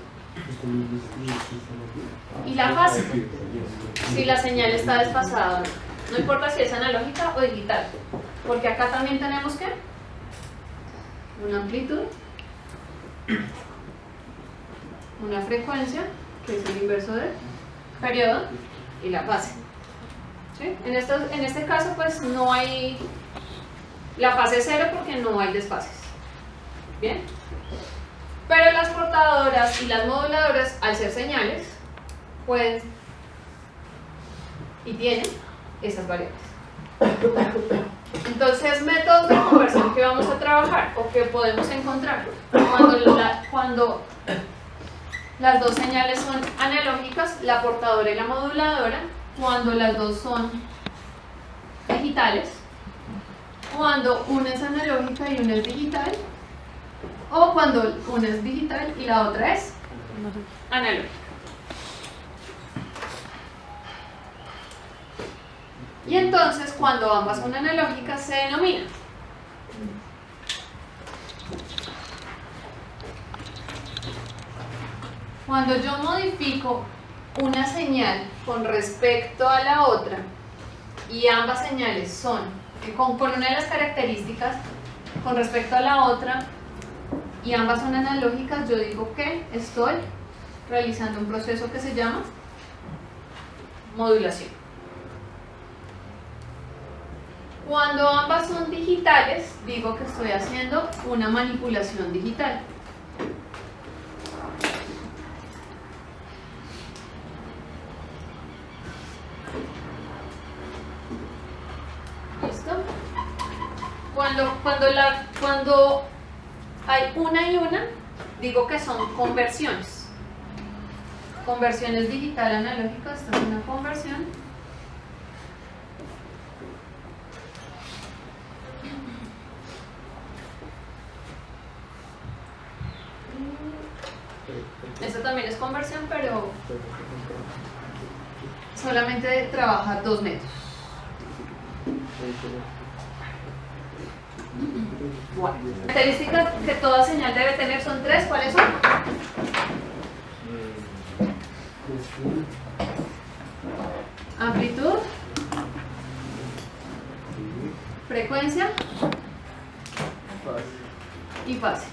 y la fase, si la señal está desfasada o no. No importa si es analógica o digital, porque acá también tenemos ¿qué? Una amplitud, una frecuencia, que es el inverso del periodo, y la fase. ¿Sí? En este caso pues no hay la fase cero porque no hay desfases. ¿Bien? Pero las portadoras y las moduladoras, al ser señales, pueden y tienen esas variables. Entonces, métodos de conversión que vamos a trabajar o que podemos encontrar cuando las dos señales son analógicas, la portadora y la moduladora, cuando las dos son digitales, cuando una es analógica y una es digital, o cuando una es digital y la otra es analógica. Y entonces, cuando ambas son analógicas, se denomina cuando yo modifico una señal con respecto a la otra y ambas señales son con una de las características con respecto a la otra y ambas son analógicas, yo digo que estoy realizando un proceso que se llama modulación. Cuando ambas son digitales, digo que estoy haciendo una manipulación digital. ¿Listo? Cuando hay una y una, digo que son conversiones. Conversiones digital analógica, esta es una conversión. Esta también es conversión, pero solamente trabaja dos métodos. Bueno, características que toda señal debe tener son tres. ¿Cuáles son? Amplitud, frecuencia y fase.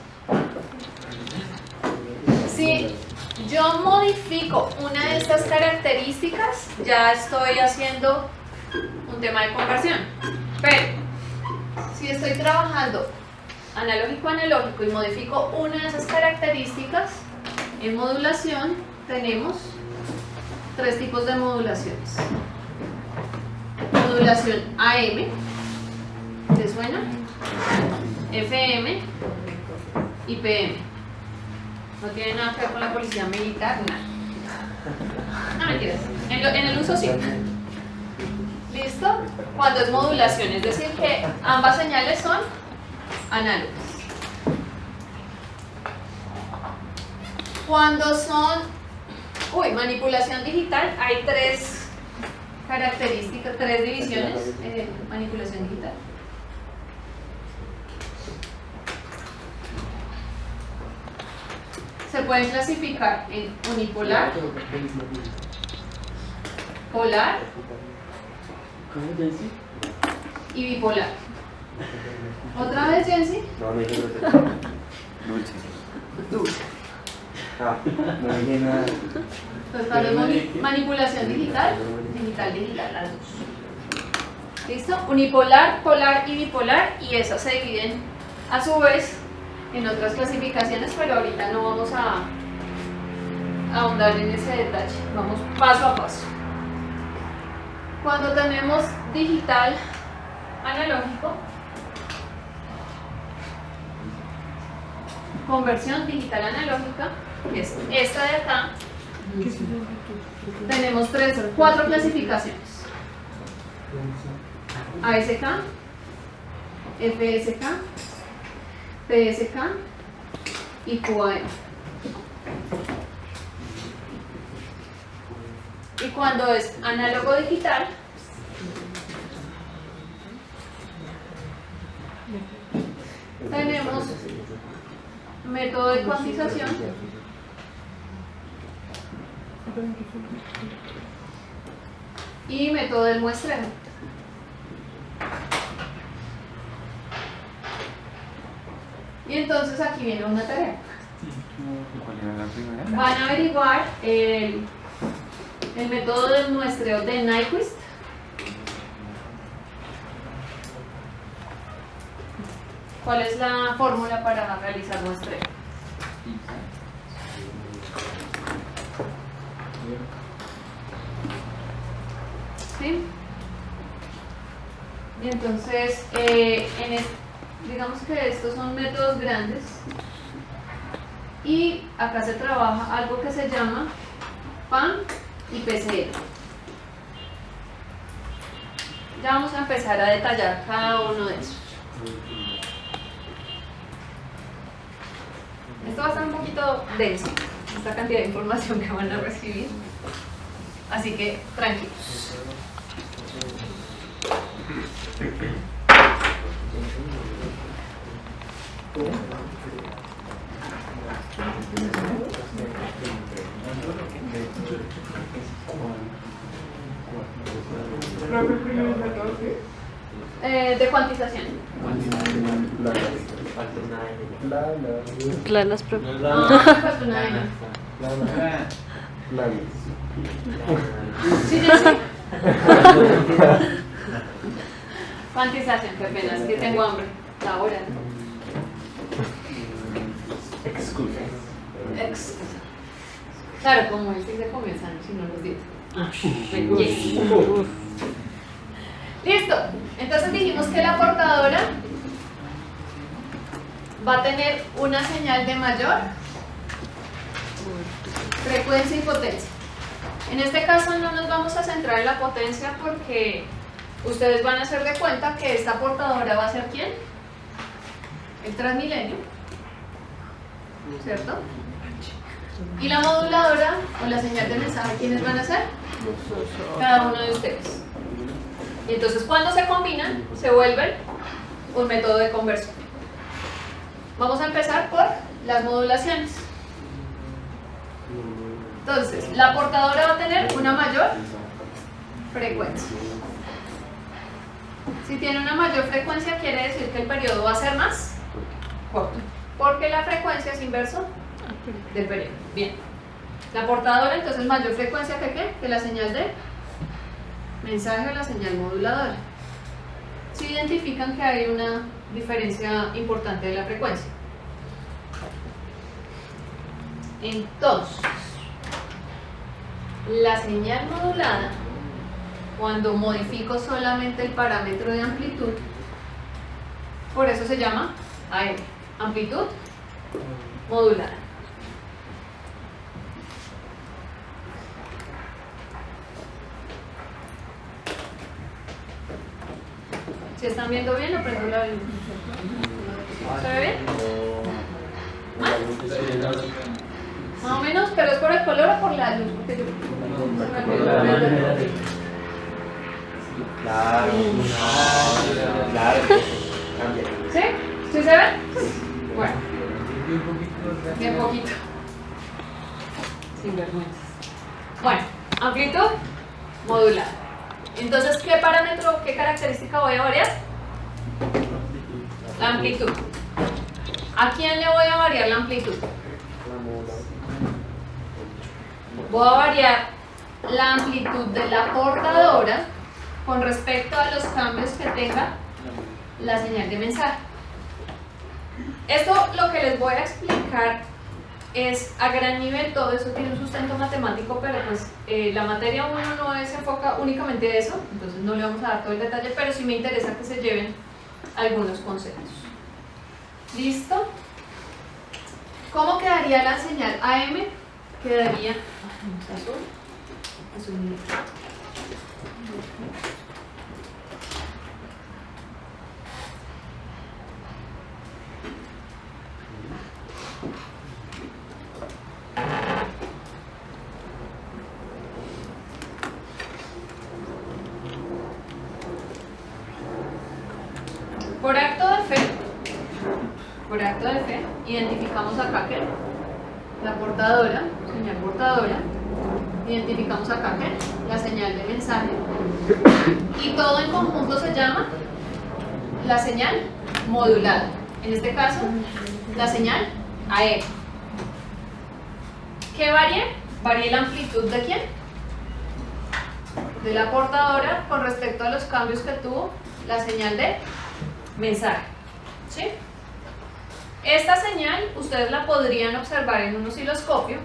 Si yo modifico una de estas características, ya estoy haciendo un tema de conversión. Pero si estoy trabajando analógico-analógico y modifico una de esas características, en modulación tenemos tres tipos de modulaciones. Modulación AM, ¿te suena? FM y PM. No tiene nada que ver con la policía militar, nada. No, mentiras. En el uso sí. ¿Listo? Cuando es modulación, es decir que ambas señales son análogas. Cuando son manipulación digital, hay tres características, tres divisiones. Manipulación digital. Se pueden clasificar en unipolar, polar y bipolar. ¿Otra vez, Jensi? No, no dije dulce. Ah, no dije nada. Entonces, cuando es manipulación digital, las dos. ¿Listo? Unipolar, polar y bipolar, y esas se dividen a su vez en otras clasificaciones, pero ahorita no vamos a ahondar en ese detalle. Vamos paso a paso. Cuando tenemos digital analógico, conversión digital analógica, que es esta de acá, tenemos cuatro clasificaciones: ASK, FSK, PSK y QAM. Y cuando es análogo digital, tenemos método de cuantización y método del muestreo. Y entonces aquí viene una tarea. ¿Cuál era la primera? Van a averiguar el método del muestreo de Nyquist. ¿Cuál es la fórmula para realizar muestreo? ¿Sí? Y entonces, digamos que estos son métodos grandes y acá se trabaja algo que se llama PAM y PCR. Ya vamos a empezar a detallar cada uno de esos. Esto va a estar un poquito denso, esta cantidad de información que van a recibir, así que tranquilos. De cuantización. Planas propias. Falta una N. Sí, yo sí. Cuantización, qué pena, es que tengo hambre. La hora, ¿no? Excusa. Claro, como él sí se comió sándwich y no los dice. Listo. Entonces dijimos que la portadora va a tener una señal de mayor frecuencia y potencia. En este caso no nos vamos a centrar en la potencia porque ustedes van a hacer de cuenta que esta portadora va a ser ¿quién? El Transmilenio, ¿cierto? Y la moduladora o la señal de mensaje, ¿quiénes van a ser? Cada uno de ustedes. Y entonces cuando se combinan, se vuelven un método de conversión. Vamos a empezar por las modulaciones. Entonces, la portadora va a tener una mayor frecuencia. Si tiene una mayor frecuencia, quiere decir que el periodo va a ser más corto, porque la frecuencia es inverso del periodo. Bien. La portadora, entonces, mayor frecuencia que ¿qué? Que la señal de mensaje o la señal moduladora. Se identifican que hay una diferencia importante de la frecuencia. Entonces, la señal modulada, cuando modifico solamente el parámetro de amplitud, por eso se llama AM, amplitud modulada. ¿Si están viendo bien o prendo la luz? ¿Se ve bien? Más o menos, pero es por el color o por la luz, porque yo se me olvidó prender. Claro, claro, cambia. ¿Sí? ¿Sí se ve? Bueno, bien poquito. Sin vergüenzas. Bueno, amplitud modulada. Entonces, ¿qué parámetro, qué característica voy a variar? La amplitud. ¿A quién le voy a variar la amplitud? Voy a variar la amplitud de la portadora con respecto a los cambios que tenga la señal de mensaje. Esto lo que les voy a explicar es a gran nivel, todo eso tiene un sustento matemático, pero pues la materia 1 no se enfoca únicamente a eso, entonces no le vamos a dar todo el detalle, pero sí me interesa que se lleven algunos conceptos. ¿Listo? ¿Cómo quedaría la señal AM? Quedaría azul, azul y negro. Por acto de fe, identificamos acá que la portadora, señal portadora, identificamos acá que la señal de mensaje, y todo en conjunto se llama la señal modulada. En este caso, la señal AM. ¿Qué varía? Varía la amplitud de quién? De la portadora con respecto a los cambios que tuvo la señal de mensaje. ¿Sí? Esta señal ustedes la podrían observar en un osciloscopio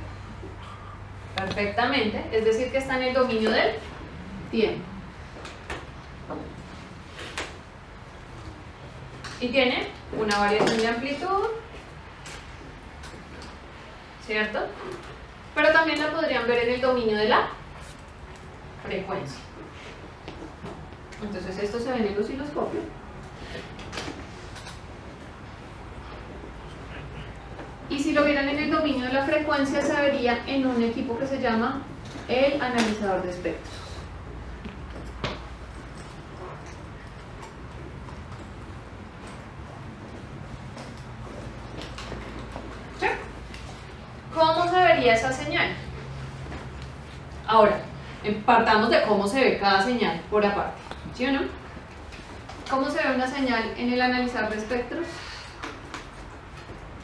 perfectamente, es decir, que está en el dominio del tiempo. Y tiene una variación de amplitud, ¿cierto? Pero también la podrían ver en el dominio de la frecuencia. Entonces esto se ve en el osciloscopio. Y si lo vieran en el dominio de la frecuencia, se vería en un equipo que se llama el analizador de espectros. ¿Sí? ¿Cómo se vería esa señal? Ahora, partamos de cómo se ve cada señal por aparte, ¿sí o no? ¿Cómo se ve una señal en el analizador de espectros?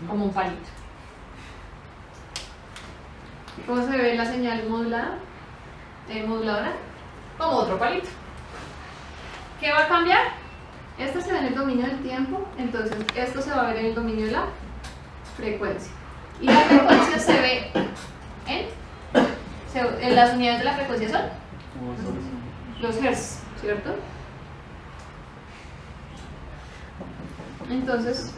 Como un palito. ¿Cómo se ve la señal moduladora? Como otro palito. ¿Qué va a cambiar? Esto se ve en el dominio del tiempo, entonces esto se va a ver en el dominio de la frecuencia. Y la frecuencia se ve en las unidades de la frecuencia son los hertz, ¿cierto? Entonces,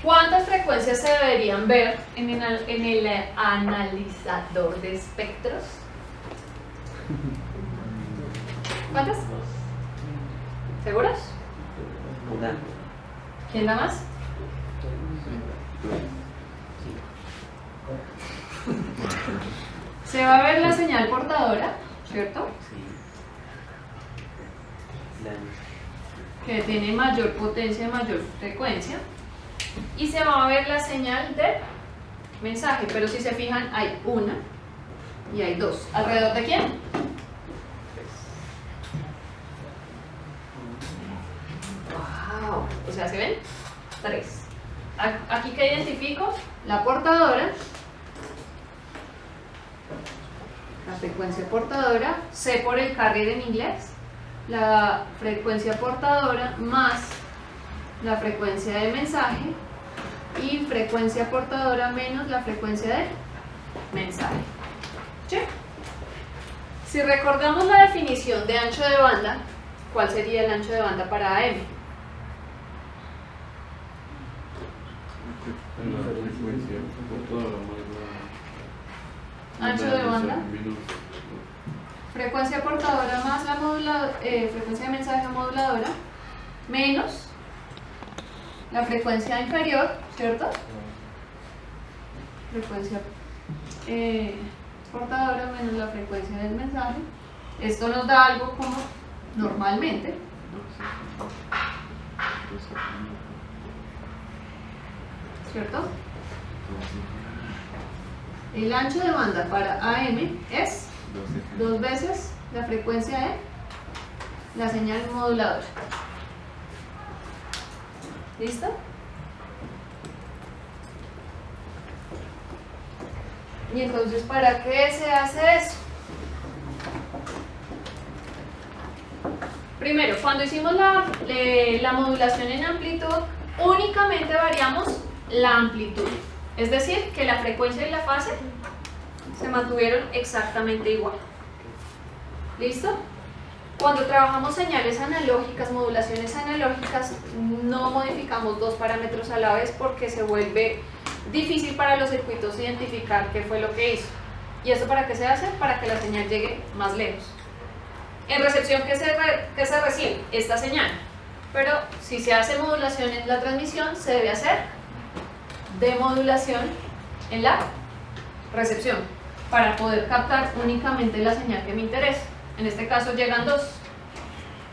¿cuántas frecuencias se deberían ver en el analizador de espectros? ¿Cuántas? ¿Seguros? Una. ¿Quién da más? Se va a ver la señal portadora, ¿cierto? Que tiene mayor potencia y mayor frecuencia. Y se va a ver la señal de mensaje, pero si se fijan hay una y hay dos. ¿Alrededor de quién? Wow. O sea, ¿se ven? Tres. Aquí que identifico la portadora, la frecuencia portadora, C por el carrier en inglés, la frecuencia portadora más la frecuencia de mensaje y frecuencia portadora menos la frecuencia de mensaje. ¿Sí? Si recordamos la definición de ancho de banda, ¿cuál sería el ancho de banda para AM? Ancho de banda, frecuencia portadora más la frecuencia de mensaje moduladora menos la frecuencia inferior, ¿cierto? Frecuencia portadora menos la frecuencia del mensaje. Esto nos da algo como normalmente ¿cierto? El ancho de banda para AM es 2 veces la frecuencia de la señal moduladora. ¿Listo? Y entonces, ¿para qué se hace eso? Primero, cuando hicimos la modulación en amplitud, únicamente variamos la amplitud. Es decir, que la frecuencia y la fase se mantuvieron exactamente igual. ¿Listo? Cuando trabajamos señales analógicas, modulaciones analógicas, no modificamos 2 parámetros a la vez porque se vuelve difícil para los circuitos identificar qué fue lo que hizo. ¿Y eso para qué se hace? Para que la señal llegue más lejos. En recepción, ¿qué se recibe? Esta señal. Pero si se hace modulación en la transmisión, se debe hacer demodulación en la recepción para poder captar únicamente la señal que me interesa. En este caso llegan 2.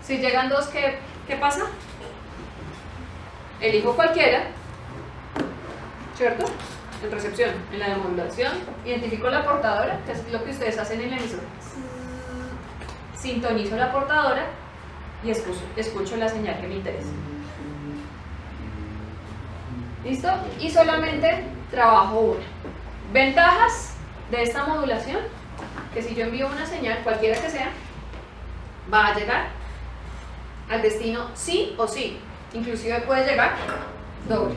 Si llegan 2, ¿qué ¿qué pasa? Elijo cualquiera, ¿cierto? En recepción, en la demodulación, identifico la portadora, que es lo que ustedes hacen en la emisora. Sintonizo la portadora y escucho la señal que me interesa. ¿Listo? Y solamente trabajo una. Ventajas de esta modulación, que si yo envío una señal, cualquiera que sea, va a llegar al destino sí o sí. Inclusive puede llegar doble.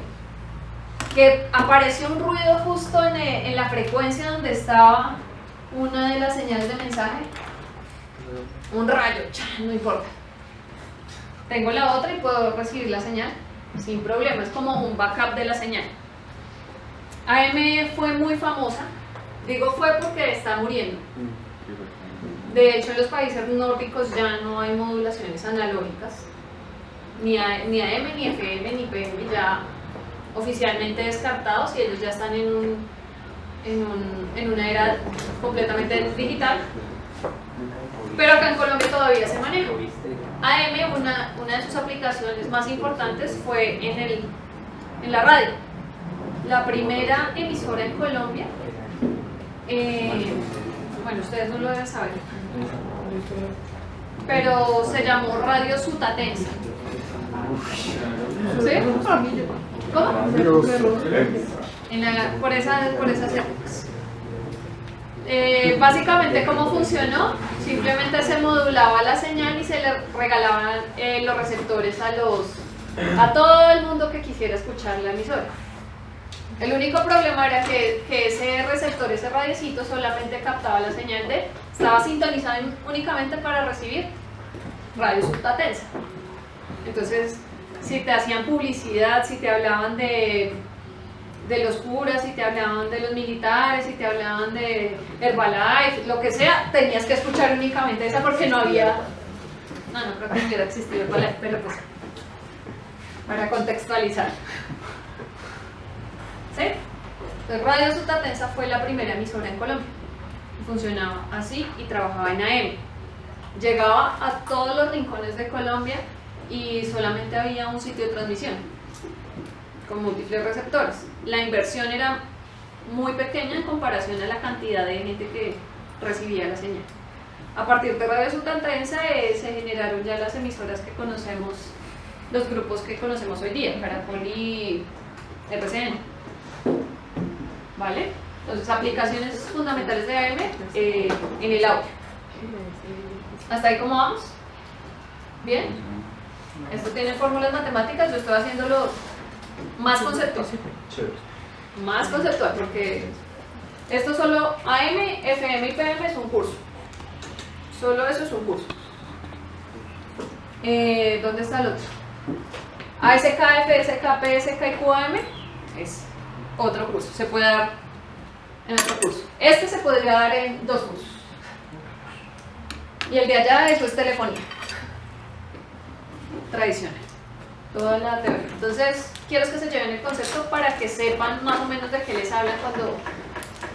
Que apareció un ruido justo en la frecuencia donde estaba una de las señales de mensaje. Un rayo, no importa. Tengo la otra y puedo recibir la señal sin problema. Es como un backup de la señal. AM fue muy famosa. Digo fue porque está muriendo. De hecho, en los países nórdicos ya no hay modulaciones analógicas. Ni AM, ni FM, ni PM ya oficialmente descartados, y ellos ya están en una era completamente digital. Pero acá en Colombia todavía se maneja. AM, una de sus aplicaciones más importantes fue en la radio. La primera emisora en Colombia, bueno, ustedes no lo deben saber, pero se llamó Radio Sutatensa. ¿Sí? ¿Cómo? Por esas épocas. Básicamente, ¿cómo funcionó? Simplemente se modulaba la señal y se le regalaban los receptores a todo el mundo que quisiera escuchar la emisora. El único problema era que ese receptor, ese radiecito, solamente captaba la señal estaba sintonizado únicamente para recibir radio sutatensa. Entonces, si te hacían publicidad, si te hablaban de los curas, si te hablaban de los militares, si te hablaban de Herbalife, lo que sea, tenías que escuchar únicamente esa, porque no había... No creo que hubiera existido Herbalife, pero pues para contextualizar. ¿Sí? Entonces, Radio Sutatensa fue la primera emisora en Colombia. Funcionaba así y trabajaba en AM. Llegaba a todos los rincones de Colombia y solamente había un sitio de transmisión con múltiples receptores. La inversión era muy pequeña en comparación a la cantidad de gente que recibía la señal. A partir de Radio Sutatensa se generaron ya las emisoras que conocemos, los grupos que conocemos hoy día, Caracol y RCN. ¿Vale? Entonces, aplicaciones fundamentales de AM en el audio. ¿Hasta ahí cómo vamos? ¿Bien? Esto tiene fórmulas matemáticas, yo estoy haciéndolo más conceptual. Más conceptual, porque esto solo AM, FM y PM es un curso. Solo eso es un curso. ¿Dónde está el otro? ASK, FSK, PSK y QAM es otro curso. Se puede dar en otro curso. Este se podría dar en 2 cursos. Y el de allá, eso es telefonía tradicional. Toda la teoría. Entonces, quiero que se lleven el concepto para que sepan más o menos de qué les hablan cuando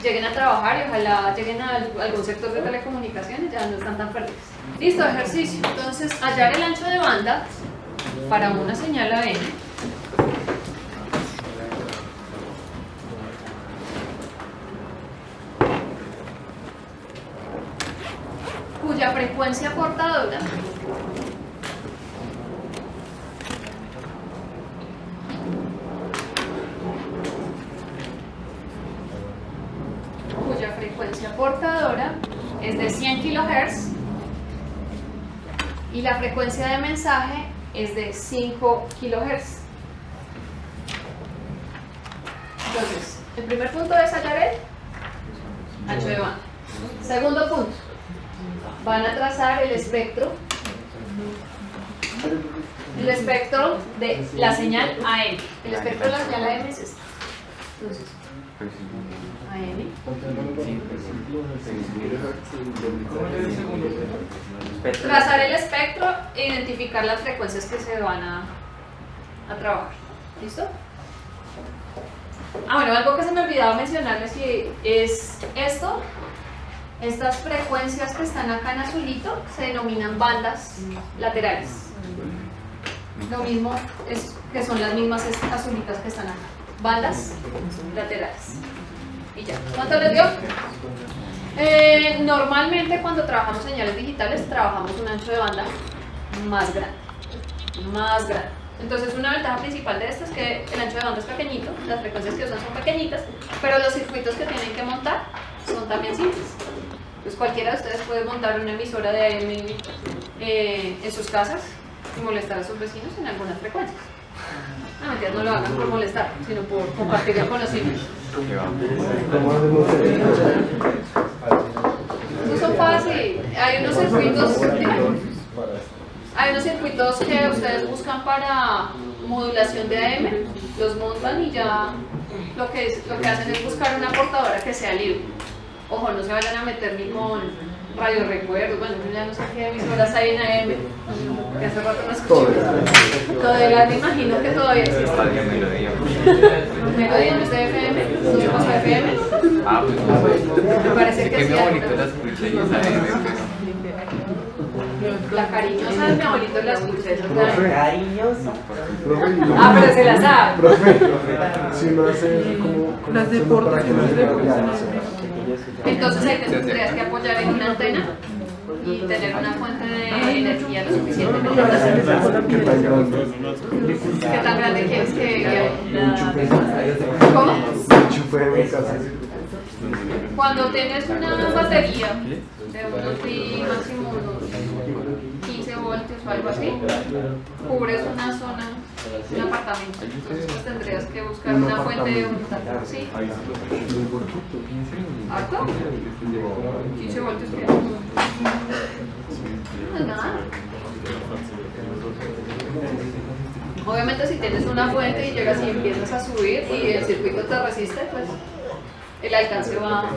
lleguen a trabajar, y ojalá lleguen a algún sector de telecomunicaciones, ya no están tan perdidos. Listo, ejercicio. Entonces, hallar el ancho de banda para una señal AM. Cuya frecuencia portadora es de 100 kHz y la frecuencia de mensaje es de 5 kHz. Entonces, el primer punto es hallar el ancho de banda. Segundo punto, van a trazar el espectro de la señal AM. El espectro de la señal AM es este. Entonces, AM. Trazar el espectro e identificar las frecuencias que se van a trabajar. ¿Listo? Bueno, algo que se me olvidaba mencionarles es esto. Estas frecuencias que están acá en azulito se denominan bandas laterales. Lo mismo es que son las mismas azulitas que están acá. Bandas laterales. Y ya. ¿Cuánto les dio? Normalmente cuando trabajamos señales digitales trabajamos un ancho de banda más grande. Más grande. Entonces una ventaja principal de esto es que el ancho de banda es pequeñito, las frecuencias que usan son pequeñitas, pero los circuitos que tienen que montar son también simples. Pues cualquiera de ustedes puede montar una emisora de AM en sus casas y molestar a sus vecinos en algunas frecuencias. No, mentiras, no lo hagan por molestar, sino por compartir el conocimiento. Eso es fácil. Hay unos circuitos que ustedes buscan para modulación de AM, los montan y ya lo que hacen es buscar una portadora que sea libre. Ojo, no se vayan a meter ni con radio recuerdos, bueno, ya no sé qué emisoras hay en AM, que hace rato no escuché. Todavía me imagino que todavía existe. Melodía no es de FM, no se pasó a FM. Ah, pues Me parece que mi sí. abuelito la escucha y esa La cariñosa de mi abuelito la escuché. Cariñosa. Ah, pero se la sabe. Profe, si no hace como Las deportes, para que no las se deportes. Entonces ahí tendrías que apoyar en una antena y tener una fuente de energía lo suficientemente grande. ¿Qué tan grande quieres que ¿Cómo? Cuando tienes una batería de unos máximo unos 15 voltios o algo así, cubres una zona, un apartamento. Entonces pues, tendrías que buscar una fuente de voltaje. ¿Sí? ¿Harto? 15 voltios. ¿Qué? No es nada. Obviamente si tienes una fuente y llegas y empiezas a subir y el circuito te resiste, pues el alcance va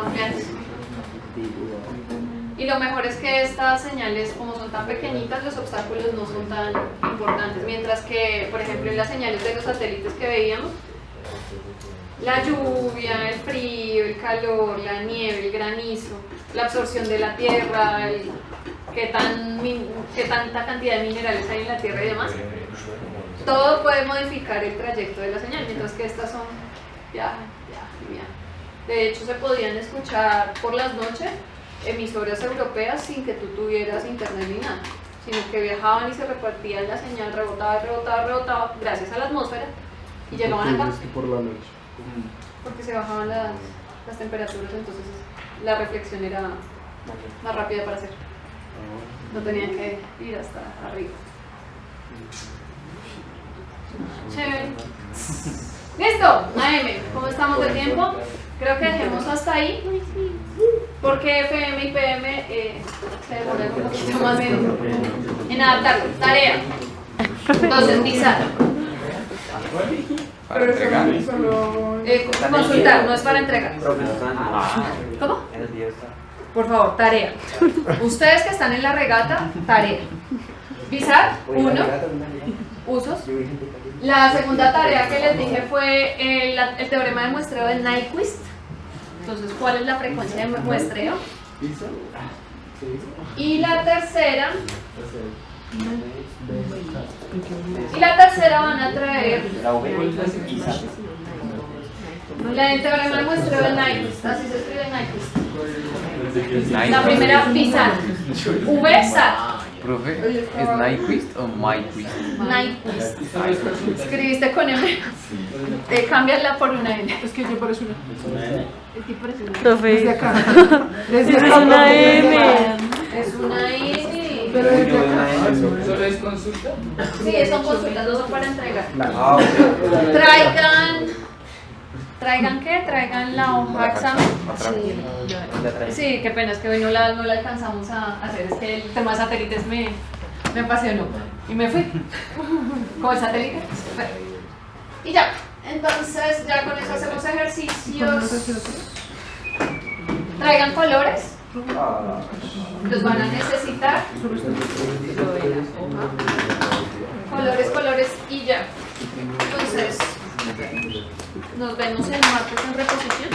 ampliando. Y lo mejor es que estas señales, como son tan pequeñitas, los obstáculos no son tan importantes. Mientras que, por ejemplo, en las señales de los satélites que veíamos, la lluvia, el frío, el calor, la nieve, el granizo, la absorción de la tierra, qué tanta cantidad de minerales hay en la tierra y demás, todo puede modificar el trayecto de la señal, mientras que estas son viajan. De hecho, se podían escuchar por las noches emisoras europeas sin que tú tuvieras internet ni nada, sino que viajaban y se repartían la señal, rebotaba, gracias a la atmósfera, y llegaban acá. Por la noche. Porque se bajaban las temperaturas, entonces la reflexión era más rápida para hacer. No tenían que ir hasta arriba. Chévere. Listo, AM, ¿cómo estamos de tiempo? Creo que dejemos hasta ahí, porque FM y PM se demoran un poquito más en adaptarlo. Tarea. Entonces, Pizarra. para entregar. Consultar, no es para entregar. ¿Cómo? Por favor, tarea. Ustedes que están en la regata, tarea. Visar, 1. Usos. La segunda tarea que les dije fue el teorema de muestreo de Nyquist. Entonces, ¿cuál es la frecuencia de muestreo? Y la tercera van a traer el teorema de muestreo de Nyquist. Así se escribe Nyquist. La primera, Visar. V-SAT. Profe, ¿es Nyquist o MyQuist? Nyquist. Escribiste con M. Cámbiala por una N. Es que yo parece una. Es que parece una. Profe. Desde acá. Es una M. Es una N. Pero desde acá. ¿Solo es consulta? Sí, son consultas, no son para entregar. Ah, Traigan ¿qué? Traigan la hoja de examen. Sí, qué pena, es que hoy no la alcanzamos a hacer. Es que el tema de satélites me apasionó y me fui con el satélite. Y ya, entonces ya con eso hacemos ejercicios. Traigan colores. Los van a necesitar. Colores y ya. Entonces, nos vemos el martes en reposición.